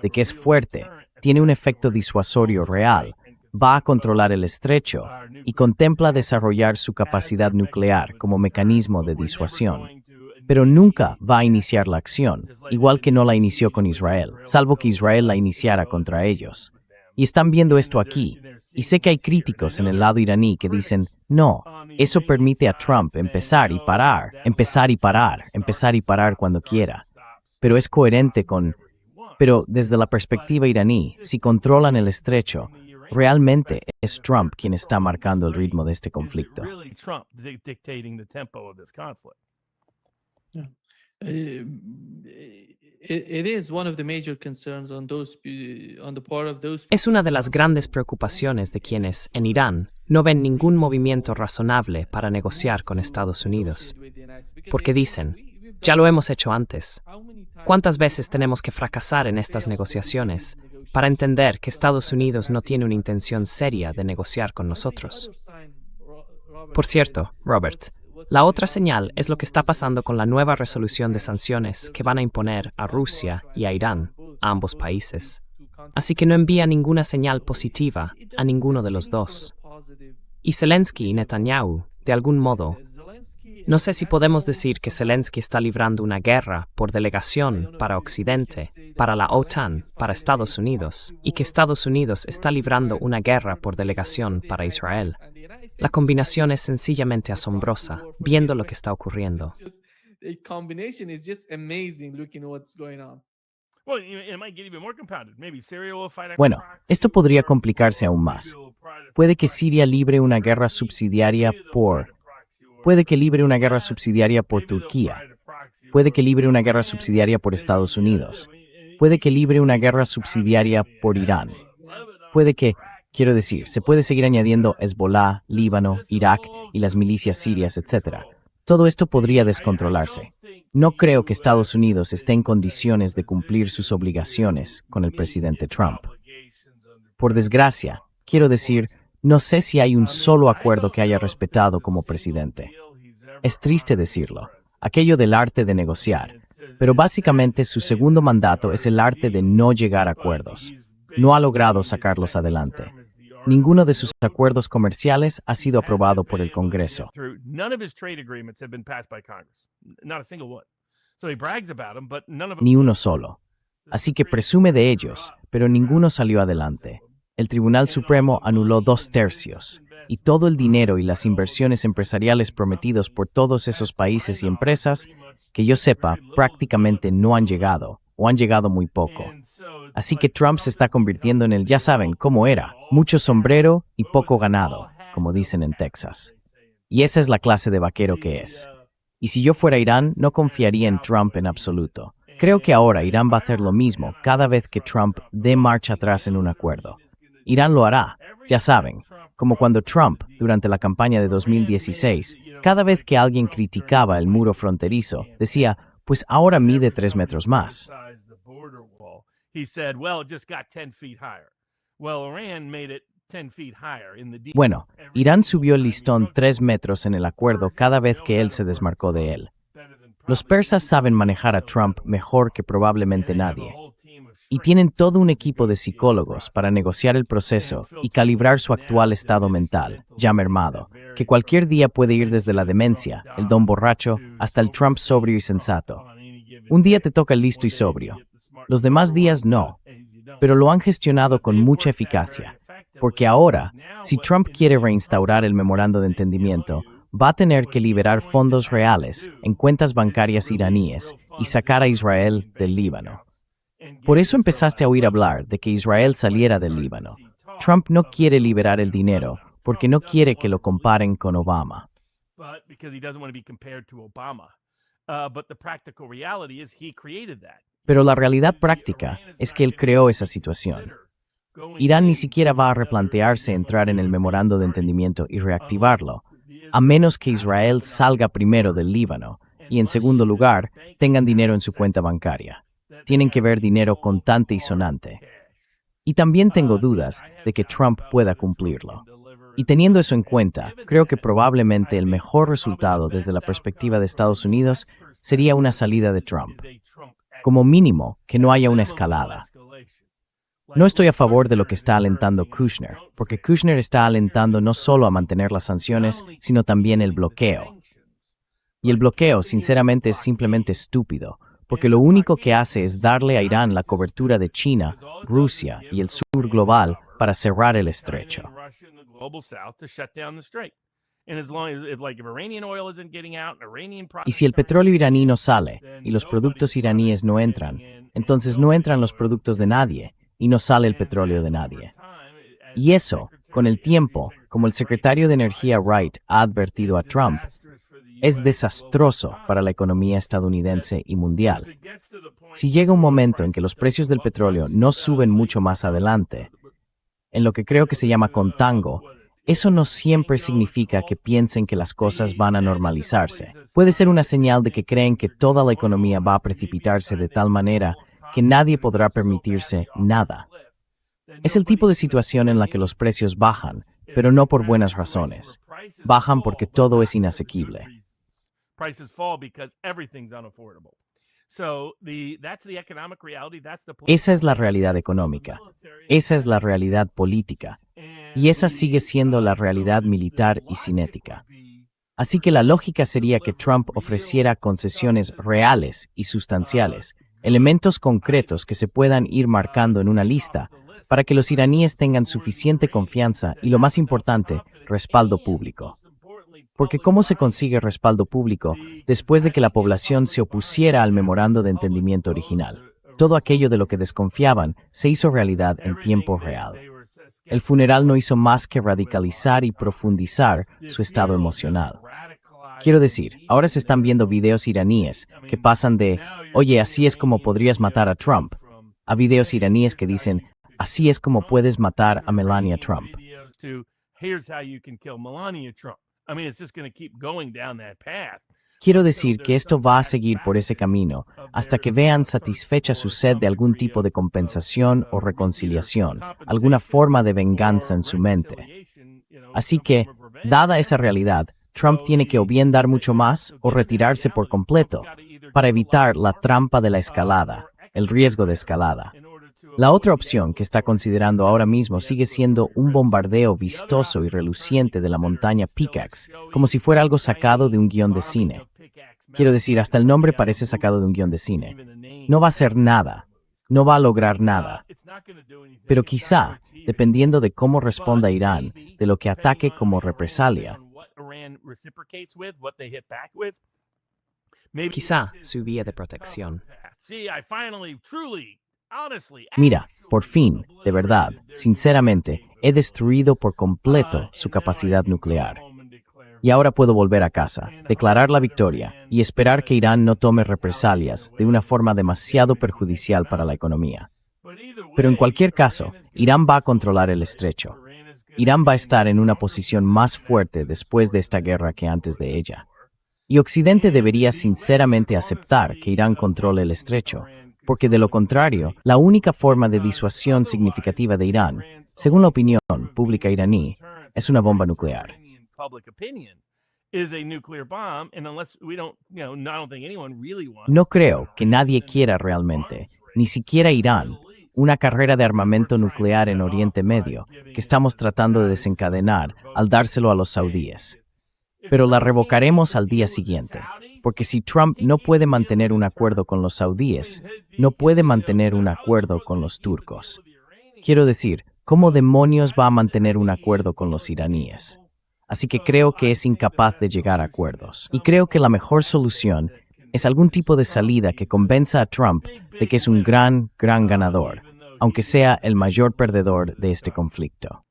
de que es fuerte, tiene un efecto disuasorio real, va a controlar el estrecho y contempla desarrollar su capacidad nuclear como mecanismo de disuasión. Pero nunca va a iniciar la acción, igual que no la inició con Israel, salvo que Israel la iniciara contra ellos. Y están viendo esto aquí, y sé que hay críticos en el lado iraní que dicen, no, eso permite a Trump empezar y parar, empezar y parar, empezar y parar cuando quiera. Pero es coherente con... Pero desde la perspectiva iraní, si controlan el estrecho, realmente es Trump quien está marcando el ritmo de este conflicto. Es una de las grandes preocupaciones de quienes, en Irán, no ven ningún movimiento razonable para negociar con Estados Unidos. Porque dicen, ya lo hemos hecho antes. ¿Cuántas veces tenemos que fracasar en estas negociaciones para entender que Estados Unidos no tiene una intención seria de negociar con nosotros? Por cierto, Robert, La otra señal es lo que está pasando con la nueva resolución de sanciones que van a imponer a Rusia y a Irán, a ambos países. Así que no envía ninguna señal positiva a ninguno de los dos. Y Zelensky y Netanyahu, de algún modo, no sé si podemos decir que Zelensky está librando una guerra por delegación para Occidente, para la OTAN, para Estados Unidos, y que Estados Unidos está librando una guerra por delegación para Israel. La combinación es sencillamente asombrosa, viendo lo que está ocurriendo. Bueno, esto podría complicarse aún más. Puede que Siria libre una guerra subsidiaria por... Puede que libre una guerra subsidiaria por Turquía. Puede que libre una guerra subsidiaria por Estados Unidos. Puede que libre una guerra subsidiaria por Irán. Puede que, quiero decir, se puede seguir añadiendo Hezbollah, Líbano, Irak y las milicias sirias, etc. Todo esto podría descontrolarse. No creo que Estados Unidos esté en condiciones de cumplir sus obligaciones con el presidente Trump. Por desgracia, quiero decir, no sé si hay un solo acuerdo que haya respetado como presidente. Es triste decirlo, aquello del arte de negociar, pero básicamente su segundo mandato es el arte de no llegar a acuerdos. No ha logrado sacarlos adelante. Ninguno de sus acuerdos comerciales ha sido aprobado por el Congreso. Ni uno solo. Así que presume de ellos, pero ninguno salió adelante. El Tribunal Supremo anuló 2/3, y todo el dinero y las inversiones empresariales prometidos por todos esos países y empresas, que yo sepa, prácticamente no han llegado, o han llegado muy poco. Así que Trump se está convirtiendo en el, ya saben, cómo era, mucho sombrero y poco ganado, como dicen en Texas. Y esa es la clase de vaquero que es. Y si yo fuera Irán, no confiaría en Trump en absoluto. Creo que ahora Irán va a hacer lo mismo cada vez que Trump dé marcha atrás en un acuerdo. Irán lo hará, ya saben, como cuando Trump, durante la campaña de 2016, cada vez que alguien criticaba el muro fronterizo, decía, pues ahora mide 3 metros más. Bueno, Irán subió el listón 3 metros en el acuerdo cada vez que él se desmarcó de él. Los persas saben manejar a Trump mejor que probablemente nadie. Y tienen todo un equipo de psicólogos para negociar el proceso y calibrar su actual estado mental, ya mermado, que cualquier día puede ir desde la demencia, el don borracho, hasta el Trump sobrio y sensato. Un día te toca el listo y sobrio. Los demás días no. Pero lo han gestionado con mucha eficacia, porque ahora, si Trump quiere reinstaurar el memorando de entendimiento, va a tener que liberar fondos reales en cuentas bancarias iraníes y sacar a Israel del Líbano. Por eso empezaste a oír hablar de que Israel saliera del Líbano. Trump no quiere liberar el dinero porque no quiere que lo comparen con Obama. Pero la realidad práctica es que él creó esa situación. Irán ni siquiera va a replantearse entrar en el memorando de entendimiento y reactivarlo, a menos que Israel salga primero del Líbano y, en segundo lugar, tengan dinero en su cuenta bancaria. Tienen que ver dinero contante y sonante. Y también tengo dudas de que Trump pueda cumplirlo. Y teniendo eso en cuenta, creo que probablemente el mejor resultado desde la perspectiva de Estados Unidos sería una salida de Trump. Como mínimo, que no haya una escalada. No estoy a favor de lo que está alentando Kushner, porque Kushner está alentando no solo a mantener las sanciones, sino también el bloqueo. Y el bloqueo, sinceramente, es simplemente estúpido, porque lo único que hace es darle a Irán la cobertura de China, Rusia y el sur global para cerrar el estrecho. Y si el petróleo iraní no sale y los productos iraníes no entran, entonces no entran los productos de nadie y no sale el petróleo de nadie. Y eso, con el tiempo, como el secretario de Energía Wright ha advertido a Trump, es desastroso para la economía estadounidense y mundial. Si llega un momento en que los precios del petróleo no suben mucho más adelante, en lo que creo que se llama contango, eso no siempre significa que piensen que las cosas van a normalizarse. Puede ser una señal de que creen que toda la economía va a precipitarse de tal manera que nadie podrá permitirse nada. Es el tipo de situación en la que los precios bajan, pero no por buenas razones. Bajan porque todo es inasequible. prices fall because everything's unaffordable. So that's the economic reality, that's the Esa es la realidad económica. Esa es la realidad política. Y esa sigue siendo la realidad militar y cinética. Así que la lógica sería que Trump ofreciera concesiones reales y sustanciales, elementos concretos que se puedan ir marcando en una lista para que los iraníes tengan suficiente confianza y, lo más importante, respaldo público. Porque ¿cómo se consigue respaldo público después de que la población se opusiera al memorando de entendimiento original? Todo aquello de lo que desconfiaban se hizo realidad en tiempo real. El funeral no hizo más que radicalizar y profundizar su estado emocional. Quiero decir, ahora se están viendo videos iraníes que pasan de, oye, así es como podrías matar a Trump, a videos iraníes que dicen, así es como puedes matar a Melania Trump. Quiero decir que esto va a seguir por ese camino hasta que vean satisfecha su sed de algún tipo de compensación o reconciliación, alguna forma de venganza en su mente. Así que, dada esa realidad, Trump tiene que o bien dar mucho más o retirarse por completo para evitar la trampa de la escalada, el riesgo de escalada. La otra opción que está considerando ahora mismo sigue siendo un bombardeo vistoso y reluciente de la montaña Pickaxe, como si fuera algo sacado de un guión de cine. Quiero decir, hasta el nombre parece sacado de un guión de cine. No va a hacer nada, no va a lograr nada. Pero quizá, dependiendo de cómo responda Irán, de lo que ataque como represalia, Quizá su vía de protección. mira, por fin, de verdad, sinceramente, he destruido por completo su capacidad nuclear. Y ahora puedo volver a casa, declarar la victoria y esperar que Irán no tome represalias de una forma demasiado perjudicial para la economía. Pero en cualquier caso, Irán va a controlar el estrecho. Irán va a estar en una posición más fuerte después de esta guerra que antes de ella. Y Occidente debería sinceramente aceptar que Irán controle el estrecho, porque de lo contrario, la única forma de disuasión significativa de Irán, según la opinión pública iraní, es una bomba nuclear. No creo que nadie quiera realmente, ni siquiera Irán, una carrera de armamento nuclear en Oriente Medio que estamos tratando de desencadenar al dárselo a los saudíes. Pero la revocaremos al día siguiente, porque si Trump no puede mantener un acuerdo con los saudíes, no puede mantener un acuerdo con los turcos. Quiero decir, ¿cómo demonios va a mantener un acuerdo con los iraníes? Así que creo que es incapaz de llegar a acuerdos. Y creo que la mejor solución es algún tipo de salida que convenza a Trump de que es un gran ganador, aunque sea el mayor perdedor de este conflicto.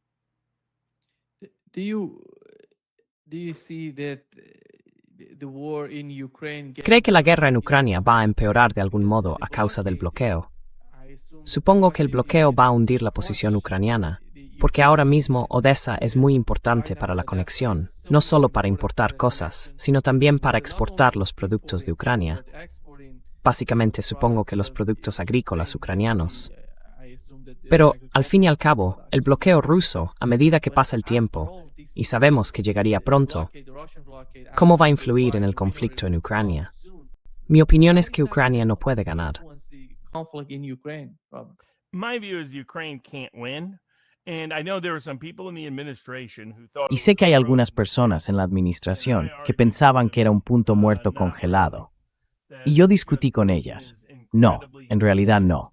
¿Cree que la guerra en Ucrania va a empeorar de algún modo a causa del bloqueo? Supongo que el bloqueo va a hundir la posición ucraniana, porque ahora mismo Odessa es muy importante para la conexión, no solo para importar cosas, sino también para exportar los productos de Ucrania. Básicamente supongo que los productos agrícolas ucranianos. Pero, al fin y al cabo, el bloqueo ruso, a medida que pasa el tiempo, y sabemos que llegaría pronto, ¿cómo va a influir en el conflicto en Ucrania? Mi opinión es que Ucrania no puede ganar. Y sé que hay algunas personas en la administración que pensaban que era un punto muerto congelado. Y yo discutí con ellas. No, en realidad no.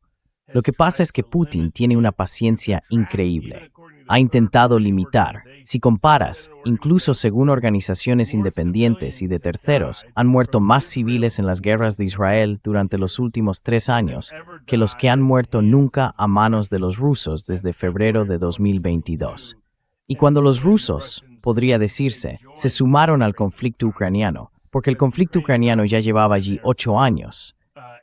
Lo que pasa es que Putin tiene una paciencia increíble. Ha intentado limitar. Si comparas, incluso según organizaciones independientes y de terceros, han muerto más civiles en las guerras de Israel durante los últimos 3 años que los que han muerto nunca a manos de los rusos desde febrero de 2022. Y cuando los rusos, podría decirse, se sumaron al conflicto ucraniano, porque el conflicto ucraniano ya llevaba allí 8 años,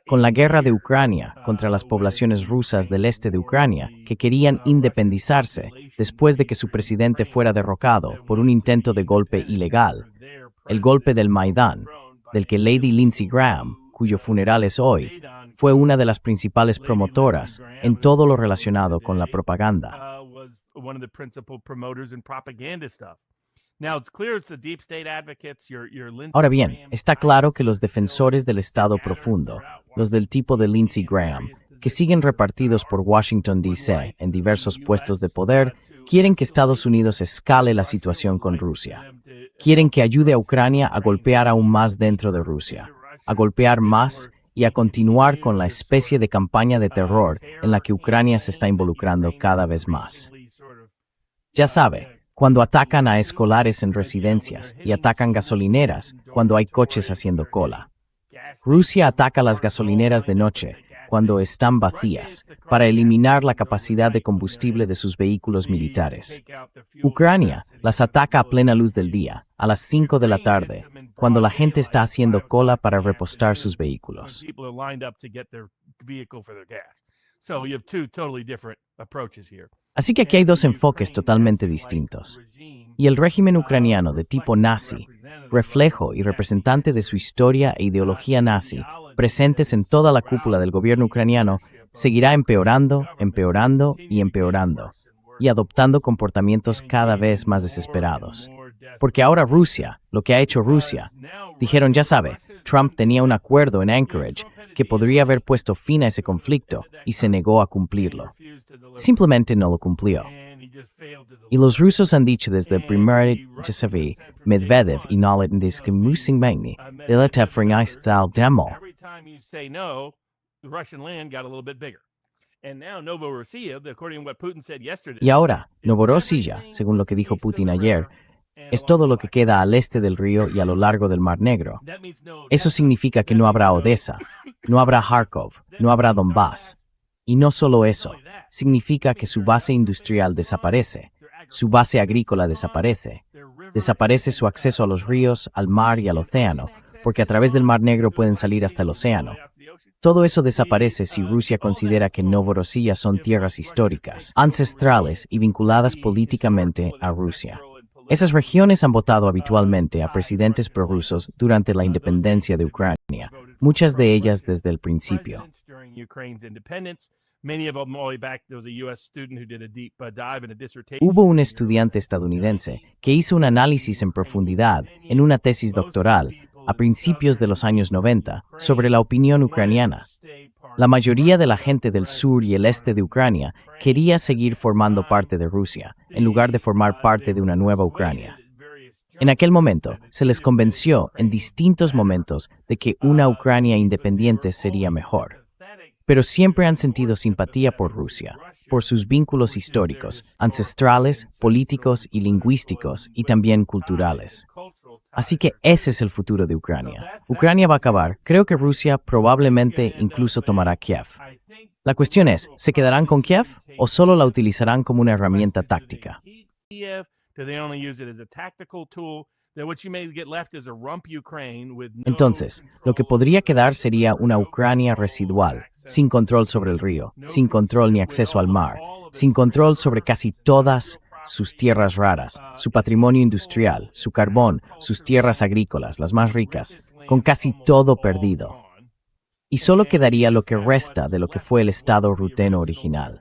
con la guerra de Ucrania contra las poblaciones rusas del este de Ucrania que querían independizarse después de que su presidente fuera derrocado por un intento de golpe ilegal, el golpe del Maidán, del que Lady Lindsey Graham, cuyo funeral es hoy, fue una de las principales promotoras en todo lo relacionado con la propaganda. Ahora bien, está claro que los defensores del Estado profundo, los del tipo de Lindsey Graham, que siguen repartidos por Washington, D.C. en diversos puestos de poder, quieren que Estados Unidos escale la situación con Rusia. Quieren que ayude a Ucrania a golpear aún más dentro de Rusia, a golpear más y a continuar con la especie de campaña de terror en la que Ucrania se está involucrando cada vez más. Ya sabe, cuando atacan a escolares en residencias y atacan gasolineras cuando hay coches haciendo cola. Rusia ataca las gasolineras de noche cuando están vacías para eliminar la capacidad de combustible de sus vehículos militares. Ucrania las ataca a plena luz del día, a las 5 de la tarde, cuando la gente está haciendo cola para repostar sus vehículos. Así que aquí hay dos enfoques totalmente distintos. Y el régimen ucraniano de tipo nazi, reflejo y representante de su historia e ideología nazi, presentes en toda la cúpula del gobierno ucraniano, seguirá empeorando, empeorando y empeorando, y adoptando comportamientos cada vez más desesperados. Porque ahora Rusia, lo que ha hecho Rusia, dijeron, ya sabe, Trump tenía un acuerdo en Anchorage que podría haber puesto fin a ese conflicto y se negó a cumplirlo. Simplemente no lo cumplió. Y los rusos han dicho desde el primer día, Medvedev y Nolin que musing magni, demo. Y ahora, Novorossiya, según lo que dijo Putin ayer, es todo lo que queda al este del río y a lo largo del Mar Negro. Eso significa que no habrá Odessa, no habrá Kharkov, no habrá Donbass. Y no solo eso, significa que su base industrial desaparece, su base agrícola desaparece, desaparece su acceso a los ríos, al mar y al océano, porque a través del Mar Negro pueden salir hasta el océano. Todo eso desaparece si Rusia considera que Novorossiya son tierras históricas, ancestrales y vinculadas políticamente a Rusia. Esas regiones han votado habitualmente a presidentes prorrusos durante la independencia de Ucrania, muchas de ellas desde el principio. Hubo un estudiante estadounidense que hizo un análisis en profundidad en una tesis doctoral a principios de los años 90 sobre la opinión ucraniana. La mayoría de la gente del sur y el este de Ucrania quería seguir formando parte de Rusia, en lugar de formar parte de una nueva Ucrania. En aquel momento, se les convenció en distintos momentos de que una Ucrania independiente sería mejor. Pero siempre han sentido simpatía por Rusia, por sus vínculos históricos, ancestrales, políticos y lingüísticos, y también culturales. Así que ese es el futuro de Ucrania. Ucrania va a acabar. Creo que Rusia probablemente incluso tomará Kiev. La cuestión es, ¿se quedarán con Kiev o solo la utilizarán como una herramienta táctica? Entonces, lo que podría quedar sería una Ucrania residual, sin control sobre el río, sin control ni acceso al mar, sin control sobre casi todas sus tierras raras, su patrimonio industrial, su carbón, sus tierras agrícolas, las más ricas, con casi todo perdido. Y solo quedaría lo que resta de lo que fue el Estado ruteno original.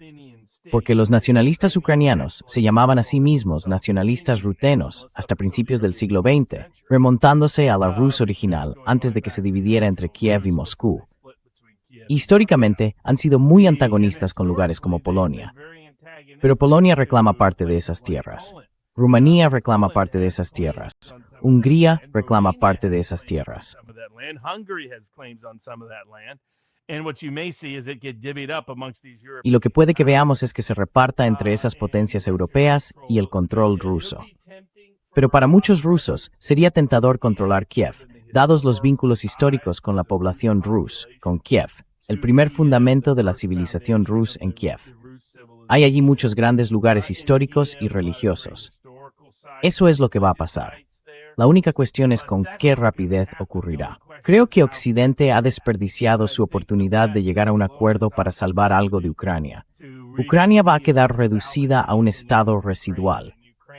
Porque los nacionalistas ucranianos se llamaban a sí mismos nacionalistas rutenos hasta principios del siglo XX, remontándose a la Rus original antes de que se dividiera entre Kiev y Moscú. Históricamente han sido muy antagonistas con lugares como Polonia. Pero Polonia reclama parte de esas tierras. Rumanía reclama parte de esas tierras. Hungría reclama parte de esas tierras. Y lo que puede que veamos es que se reparta entre esas potencias europeas y el control ruso. Pero para muchos rusos sería tentador controlar Kiev, dados los vínculos históricos con la población rus, con Kiev, el primer fundamento de la civilización rus en Kiev. Hay allí muchos grandes lugares históricos y religiosos. Eso es lo que va a pasar. La única cuestión es con qué rapidez ocurrirá. Creo que Occidente ha desperdiciado su oportunidad de llegar a un acuerdo para salvar algo de Ucrania. Ucrania va a quedar reducida a un estado residual.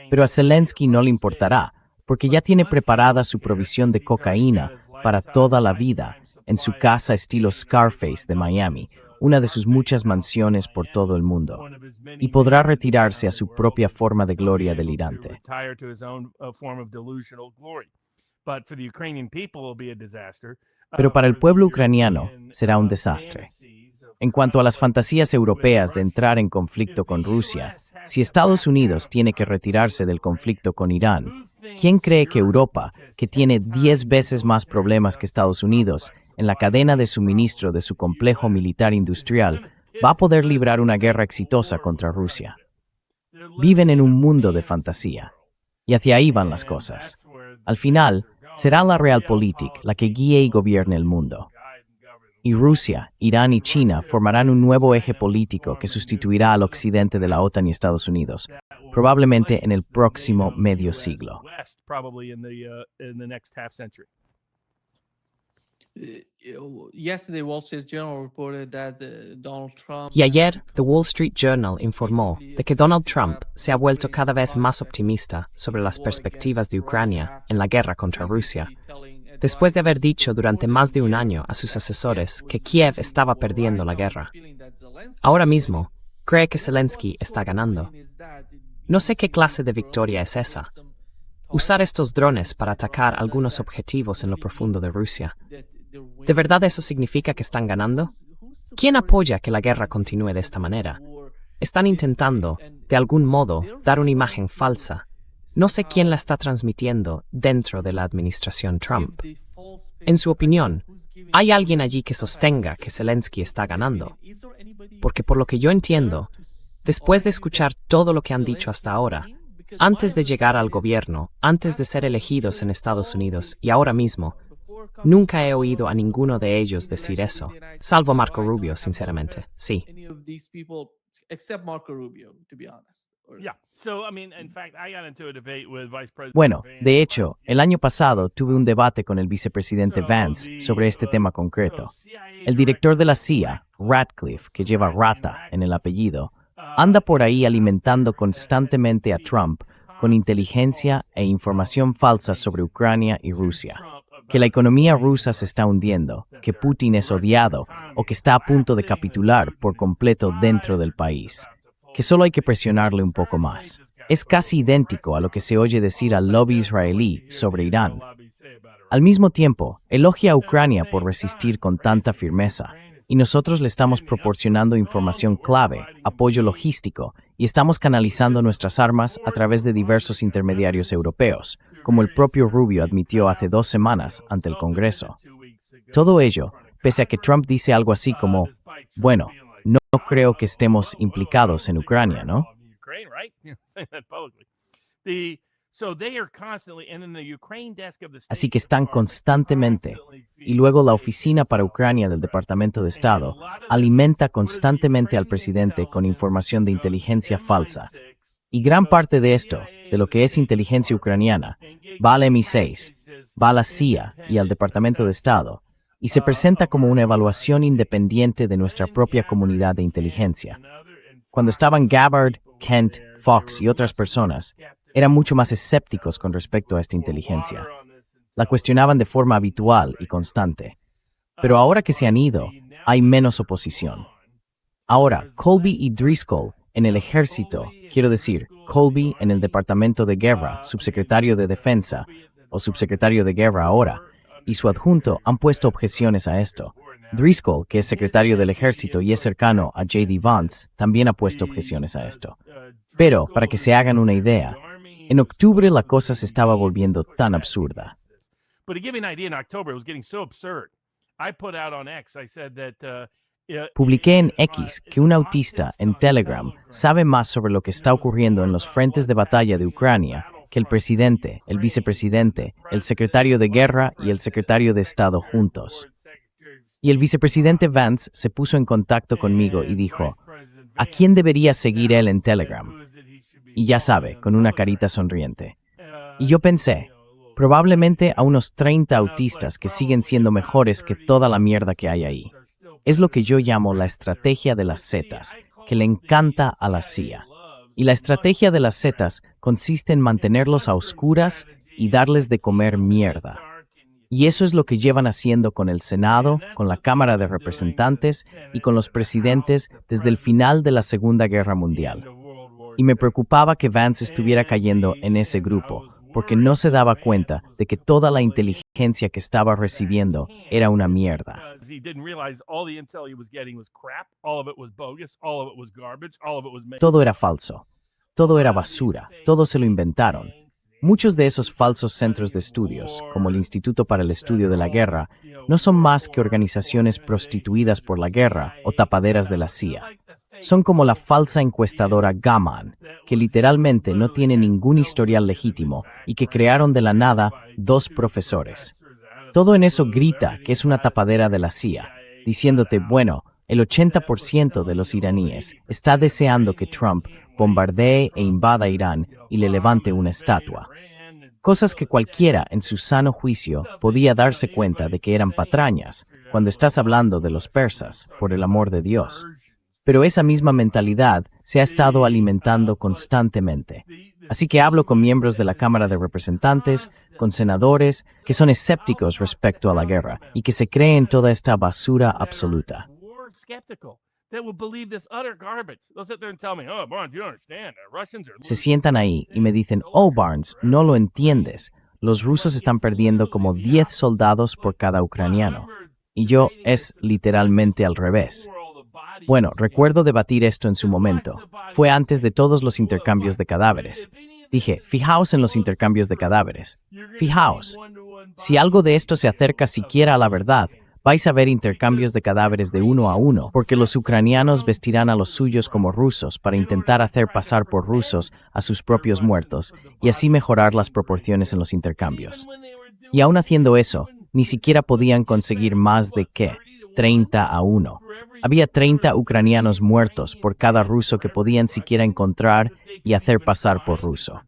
Pero a Zelensky no le importará, porque ya tiene preparada su provisión de cocaína para toda la vida, en su casa estilo Scarface de Miami, una de sus muchas mansiones por todo el mundo, y podrá retirarse a su propia forma de gloria delirante. Pero para el pueblo ucraniano será un desastre. En cuanto a las fantasías europeas de entrar en conflicto con Rusia, si Estados Unidos tiene que retirarse del conflicto con Irán, ¿quién cree que Europa, que tiene 10 veces más problemas que Estados Unidos en la cadena de suministro de su complejo militar industrial, va a poder librar una guerra exitosa contra Rusia? Viven en un mundo de fantasía. Y hacia ahí van las cosas. Al final, será la Realpolitik la que guíe y gobierne el mundo. Y Rusia, Irán y China formarán un nuevo eje político que sustituirá al occidente de la OTAN y Estados Unidos, probablemente en el próximo medio siglo. Y ayer, The Wall Street Journal informó de que Donald Trump se ha vuelto cada vez más optimista sobre las perspectivas de Ucrania en la guerra contra Rusia, después de haber dicho durante más de un año a sus asesores que Kiev estaba perdiendo la guerra. Ahora mismo, cree que Zelensky está ganando. No sé qué clase de victoria es esa. Usar estos drones para atacar algunos objetivos en lo profundo de Rusia. ¿De verdad eso significa que están ganando? ¿Quién apoya que la guerra continúe de esta manera? Están intentando, de algún modo, dar una imagen falsa. No sé quién la está transmitiendo dentro de la administración Trump. En su opinión, ¿hay alguien allí que sostenga que Zelensky está ganando? Porque por lo que yo entiendo, después de escuchar todo lo que han dicho hasta ahora, antes de llegar al gobierno, antes de ser elegidos en Estados Unidos y ahora mismo, nunca he oído a ninguno de ellos decir eso, salvo Marco Rubio, sinceramente. Sí. Bueno, de hecho, el año pasado tuve un debate con el vicepresidente Vance sobre este tema concreto. El director de la CIA, Ratcliffe, que lleva rata en el apellido, anda por ahí alimentando constantemente a Trump con inteligencia e información falsa sobre Ucrania y Rusia. Que la economía rusa se está hundiendo, que Putin es odiado o que está a punto de capitular por completo dentro del país. Que solo hay que presionarle un poco más. Es casi idéntico a lo que se oye decir al lobby israelí sobre Irán. Al mismo tiempo, elogia a Ucrania por resistir con tanta firmeza, y nosotros le estamos proporcionando información clave, apoyo logístico, y estamos canalizando nuestras armas a través de diversos intermediarios europeos, como el propio Rubio admitió hace 2 semanas ante el Congreso. Todo ello, pese a que Trump dice algo así como, bueno, no creo que estemos implicados en Ucrania, ¿no? Así que están constantemente, y luego la Oficina para Ucrania del Departamento de Estado alimenta constantemente al presidente con información de inteligencia falsa. Y gran parte de esto, de lo que es inteligencia ucraniana, va al MI6, va a la CIA y al Departamento de Estado, y se presenta como una evaluación independiente de nuestra propia comunidad de inteligencia. Cuando estaban Gabbard, Kent, Fox y otras personas, eran mucho más escépticos con respecto a esta inteligencia. La cuestionaban de forma habitual y constante. Pero ahora que se han ido, hay menos oposición. Ahora, Colby y Driscoll en el ejército, quiero decir, Colby en el Departamento de Guerra, subsecretario de Defensa, o subsecretario de Guerra ahora, y su adjunto han puesto objeciones a esto. Driscoll, que es secretario del ejército y es cercano a J.D. Vance, también ha puesto objeciones a esto. Pero, para que se hagan una idea, en octubre la cosa se estaba volviendo tan absurda. Publiqué en X que un autista en Telegram sabe más sobre lo que está ocurriendo en los frentes de batalla de Ucrania que el presidente, el vicepresidente, el secretario de Guerra y el secretario de Estado juntos. Y el vicepresidente Vance se puso en contacto conmigo y dijo, ¿a quién debería seguir él en Telegram? Y ya sabe, con una carita sonriente. Y yo pensé, probablemente a unos 30 autistas que siguen siendo mejores que toda la mierda que hay ahí. Es lo que yo llamo la estrategia de las setas, que le encanta a la CIA. Y la estrategia de las setas consiste en mantenerlos a oscuras y darles de comer mierda. Y eso es lo que llevan haciendo con el Senado, con la Cámara de Representantes y con los presidentes desde el final de la Segunda Guerra Mundial. Y me preocupaba que Vance estuviera cayendo en ese grupo, porque no se daba cuenta de que toda la inteligencia que estaba recibiendo era una mierda. Todo era falso. Todo era basura. Todo se lo inventaron. Muchos de esos falsos centros de estudios, como el Instituto para el Estudio de la Guerra, no son más que organizaciones prostituidas por la guerra o tapaderas de la CIA. Son como la falsa encuestadora Gaman, que literalmente no tiene ningún historial legítimo y que crearon de la nada 2 profesores. Todo en eso grita que es una tapadera de la CIA, diciéndote, bueno, el 80% de los iraníes está deseando que Trump bombardee e invada Irán y le levante una estatua. Cosas que cualquiera en su sano juicio podía darse cuenta de que eran patrañas cuando estás hablando de los persas, por el amor de Dios. Pero esa misma mentalidad se ha estado alimentando constantemente. Así que hablo con miembros de la Cámara de Representantes, con senadores que son escépticos respecto a la guerra y que se creen toda esta basura absoluta. Se sientan ahí y me dicen, oh Barnes, no lo entiendes. Los rusos están perdiendo como 10 soldados por cada ucraniano. Y yo, es literalmente al revés. Bueno, recuerdo debatir esto en su momento. Fue antes de todos los intercambios de cadáveres. Dije, fijaos en los intercambios de cadáveres. Fijaos. Si algo de esto se acerca siquiera a la verdad, vais a ver intercambios de cadáveres de 1 a 1, porque los ucranianos vestirán a los suyos como rusos para intentar hacer pasar por rusos a sus propios muertos y así mejorar las proporciones en los intercambios. Y aún haciendo eso, ni siquiera podían conseguir más de, ¿qué?, 30 a 1. Había 30 ucranianos muertos por cada ruso que podían siquiera encontrar y hacer pasar por ruso.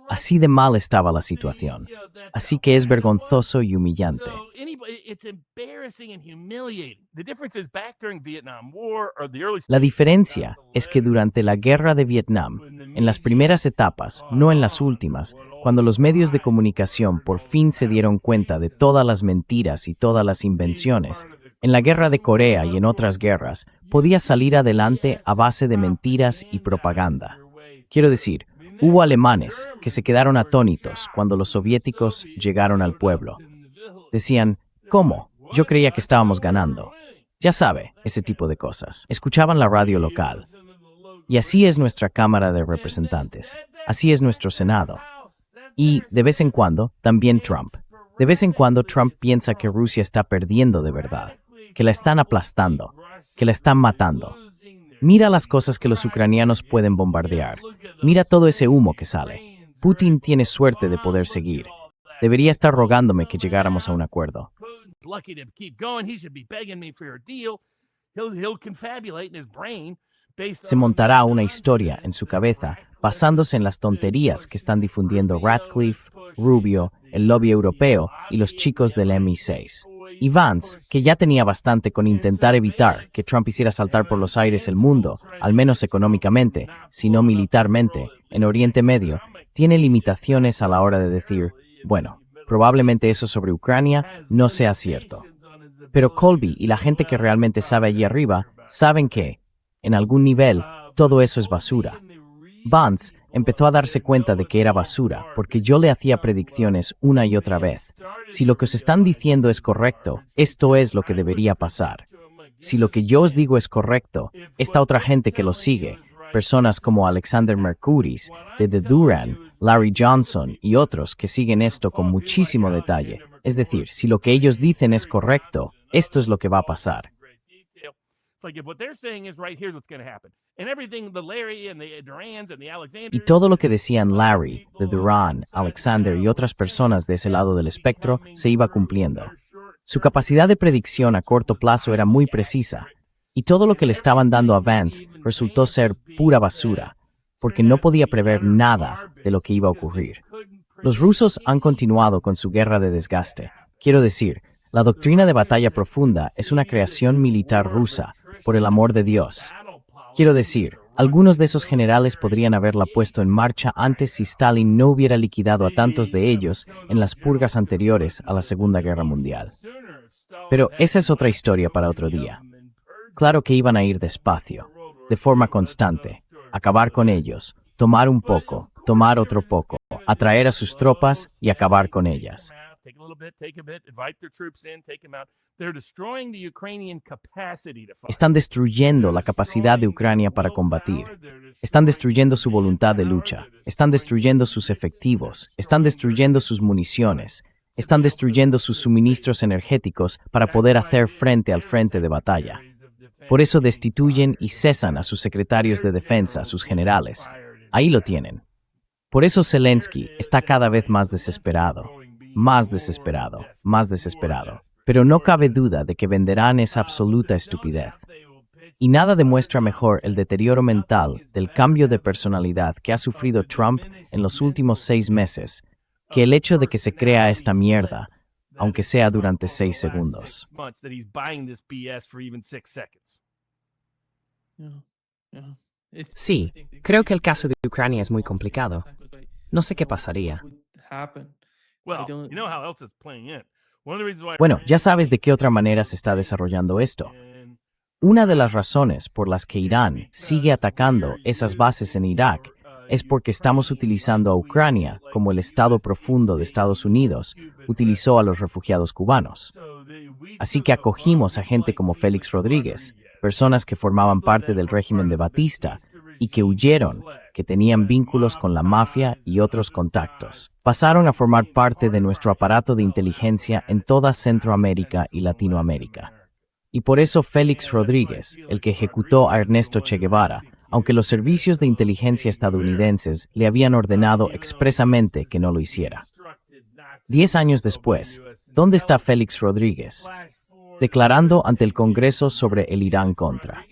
Así de mal estaba la situación. Así que es vergonzoso y humillante. La diferencia es que durante la guerra de Vietnam, en las primeras etapas, no en las últimas, cuando los medios de comunicación por fin se dieron cuenta de todas las mentiras y todas las invenciones, en la guerra de Corea y en otras guerras, podía salir adelante a base de mentiras y propaganda. Quiero decir, hubo alemanes que se quedaron atónitos cuando los soviéticos llegaron al pueblo. Decían, ¿cómo? Yo creía que estábamos ganando. Ya sabe, ese tipo de cosas. Escuchaban la radio local. Y así es nuestra Cámara de Representantes. Así es nuestro Senado. Y, de vez en cuando, también Trump. De vez en cuando Trump piensa que Rusia está perdiendo de verdad, que la están aplastando, que la están matando. Mira las cosas que los ucranianos pueden bombardear. Mira todo ese humo que sale. Putin tiene suerte de poder seguir. Debería estar rogándome que llegáramos a un acuerdo. Se montará una historia en su cabeza basándose en las tonterías que están difundiendo Ratcliffe, Rubio, el lobby europeo y los chicos del MI6. Y Vance, que ya tenía bastante con intentar evitar que Trump hiciera saltar por los aires el mundo, al menos económicamente, si no militarmente, en Oriente Medio, tiene limitaciones a la hora de decir, bueno, probablemente eso sobre Ucrania no sea cierto. Pero Colby y la gente que realmente sabe allí arriba saben que, en algún nivel, todo eso es basura. Vance empezó a darse cuenta de que era basura porque yo le hacía predicciones una y otra vez. Si lo que os están diciendo es correcto, esto es lo que debería pasar. Si lo que yo os digo es correcto, esta otra gente que lo sigue, personas como Alexander Mercouris, de The Duran, Larry Johnson y otros que siguen esto con muchísimo detalle, es decir, si lo que ellos dicen es correcto, esto es lo que va a pasar. Y todo lo que decían Larry, de Duran, Alexander y otras personas de ese lado del espectro se iba cumpliendo. Su capacidad de predicción a corto plazo era muy precisa, y todo lo que le estaban dando a Vance resultó ser pura basura, porque no podía prever nada de lo que iba a ocurrir. Los rusos han continuado con su guerra de desgaste. Quiero decir, la doctrina de batalla profunda es una creación militar rusa, por el amor de Dios. Quiero decir, Algunos de esos generales podrían haberla puesto en marcha antes si Stalin no hubiera liquidado a tantos de ellos en las purgas anteriores a la Segunda Guerra Mundial. Pero esa es otra historia para otro día. Claro que iban a ir despacio, de forma constante, acabar con ellos, tomar un poco, tomar otro poco, atraer a sus tropas y acabar con ellas. Están destruyendo la capacidad de Ucrania para combatir. Están destruyendo su voluntad de lucha. Están destruyendo sus efectivos. Están destruyendo sus municiones. Están destruyendo sus suministros energéticos para poder hacer frente al frente de batalla. Por eso destituyen y cesan a sus secretarios de defensa, a sus generales. Ahí lo tienen. Por eso Zelensky está cada vez más desesperado, más desesperado, más desesperado. Pero no cabe duda de que venderán esa absoluta estupidez. Y nada demuestra mejor el deterioro mental del cambio de personalidad que ha sufrido Trump en los últimos 6 meses que el hecho de que se crea esta mierda, aunque sea durante 6 segundos. Sí, creo que el caso de Ucrania es muy complicado. No sé qué pasaría. Bueno, ya sabes de qué otra manera se está desarrollando esto. Una de las razones por las que Irán sigue atacando esas bases en Irak es porque estamos utilizando a Ucrania como el Estado profundo de Estados Unidos utilizó a los refugiados cubanos. Así que acogimos a gente como Félix Rodríguez, personas que formaban parte del régimen de Batista y que huyeron, que tenían vínculos con la mafia y otros contactos. Pasaron a formar parte de nuestro aparato de inteligencia en toda Centroamérica y Latinoamérica. Y por eso Félix Rodríguez, el que ejecutó a Ernesto Che Guevara, aunque los servicios de inteligencia estadounidenses le habían ordenado expresamente que no lo hiciera. 10 años después, ¿dónde está Félix Rodríguez? Declarando ante el Congreso sobre el Irán-Contra.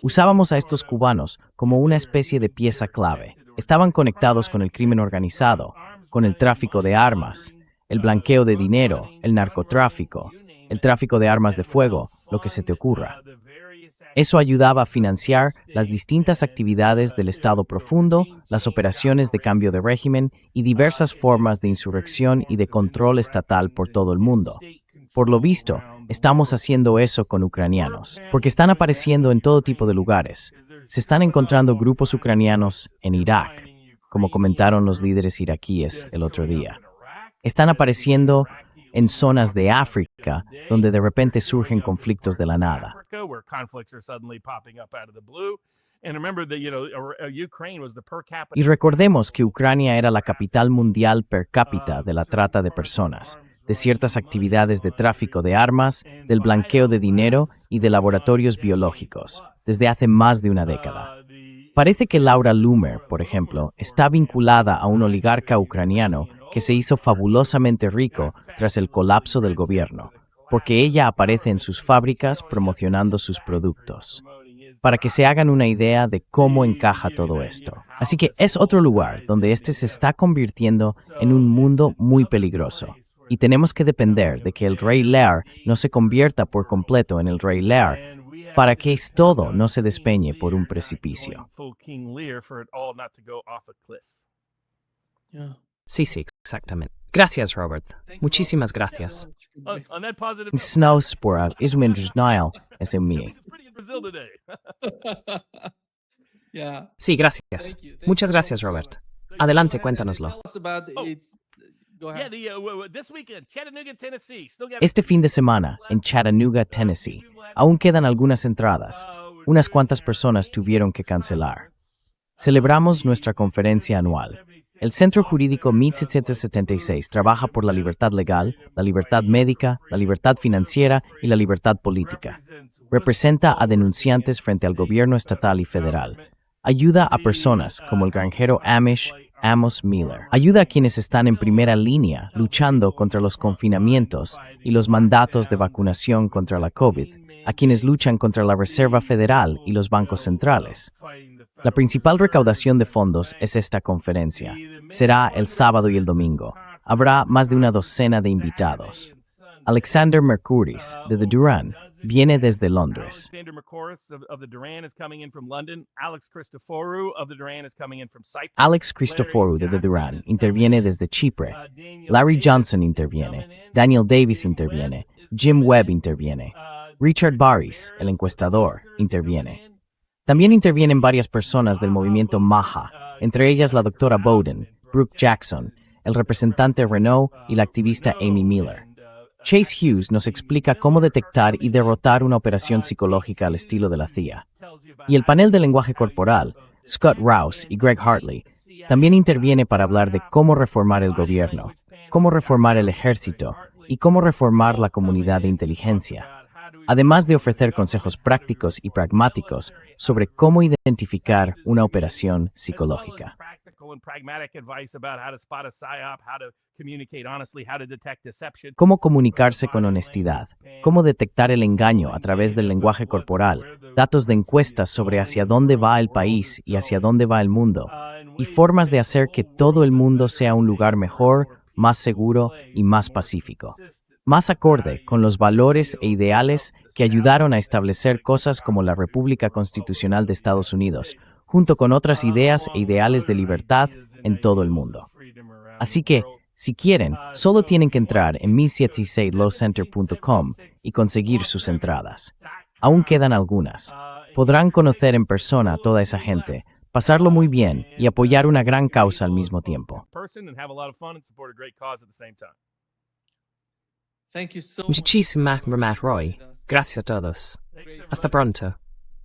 Usábamos a estos cubanos como una especie de pieza clave. Estaban conectados con el crimen organizado, con el tráfico de armas, el blanqueo de dinero, el narcotráfico, el tráfico de armas de fuego, lo que se te ocurra. Eso ayudaba a financiar las distintas actividades del Estado profundo, las operaciones de cambio de régimen y diversas formas de insurrección y de control estatal por todo el mundo. Por lo visto, estamos haciendo eso con ucranianos, porque están apareciendo en todo tipo de lugares. Se están encontrando grupos ucranianos en Irak, como comentaron los líderes iraquíes el otro día. Están apareciendo en zonas de África, donde de repente surgen conflictos de la nada. Y recordemos que Ucrania era la capital mundial per cápita de la trata de personas, de ciertas actividades de tráfico de armas, del blanqueo de dinero y de laboratorios biológicos, desde hace más de una década. Parece que Laura Loomer, por ejemplo, está vinculada a un oligarca ucraniano que se hizo fabulosamente rico tras el colapso del gobierno, porque ella aparece en sus fábricas promocionando sus productos. Para que se hagan una idea de cómo encaja todo esto. Así que es otro lugar donde este se está convirtiendo en un mundo muy peligroso. Y tenemos que depender de que el Rey Lear no se convierta por completo en el Rey Lear, para que todo no se despeñe por un precipicio. Sí, exactamente. Gracias, Robert. Muchísimas gracias. Snowspora is Nile, es mí. Sí, gracias. Muchas gracias, Robert. Adelante, cuéntanoslo. Este fin de semana, en Chattanooga, Tennessee, aún quedan algunas entradas. Unas cuantas personas tuvieron que cancelar. Celebramos nuestra conferencia anual. El Centro Jurídico 1776 trabaja por la libertad legal, la libertad médica, la libertad financiera y la libertad política. Representa a denunciantes frente al gobierno estatal y federal. Ayuda a personas como el granjero Amish, Amos Miller. Ayuda a quienes están en primera línea luchando contra los confinamientos y los mandatos de vacunación contra la COVID, a quienes luchan contra la Reserva Federal y los bancos centrales. La principal recaudación de fondos es esta conferencia. Será el sábado y el domingo. Habrá más de una docena de invitados. Alexander Mercouris, de The Duran, viene desde Londres. Alexander Mercouris of the Duran is coming in from London. Alex Christoforou of the Duran is coming in from Cyprus. Alex Christoforou, de The Duran, interviene desde Chipre. Larry Johnson interviene. Daniel Davis interviene. Jim Webb interviene. Richard Barris, el encuestador, interviene. También intervienen varias personas del movimiento MAHA, entre ellas la doctora Bowden, Brooke Jackson, el representante Renault y la activista Amy Miller. Chase Hughes nos explica cómo detectar y derrotar una operación psicológica al estilo de la CIA. Y el panel de lenguaje corporal, Scott Rouse y Greg Hartley, también interviene para hablar de cómo reformar el gobierno, cómo reformar el ejército y cómo reformar la comunidad de inteligencia, además de ofrecer consejos prácticos y pragmáticos sobre cómo identificar una operación psicológica. Cómo comunicarse con honestidad, cómo detectar el engaño a través del lenguaje corporal, datos de encuestas sobre hacia dónde va el país y hacia dónde va el mundo, y formas de hacer que todo el mundo sea un lugar mejor, más seguro y más pacífico, más acorde con los valores e ideales que ayudaron a establecer cosas como la República Constitucional de Estados Unidos, junto con otras ideas e ideales de libertad en todo el mundo. Así que, si quieren, solo tienen que entrar en 1076lawcenter.com y conseguir sus entradas. Aún quedan algunas. Podrán conocer en persona a toda esa gente, pasarlo muy bien y apoyar una gran causa al mismo tiempo. Muchísimas gracias, Roy. Gracias a todos. Hasta pronto.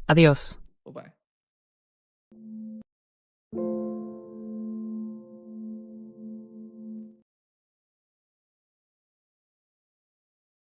Adiós. Bye-bye.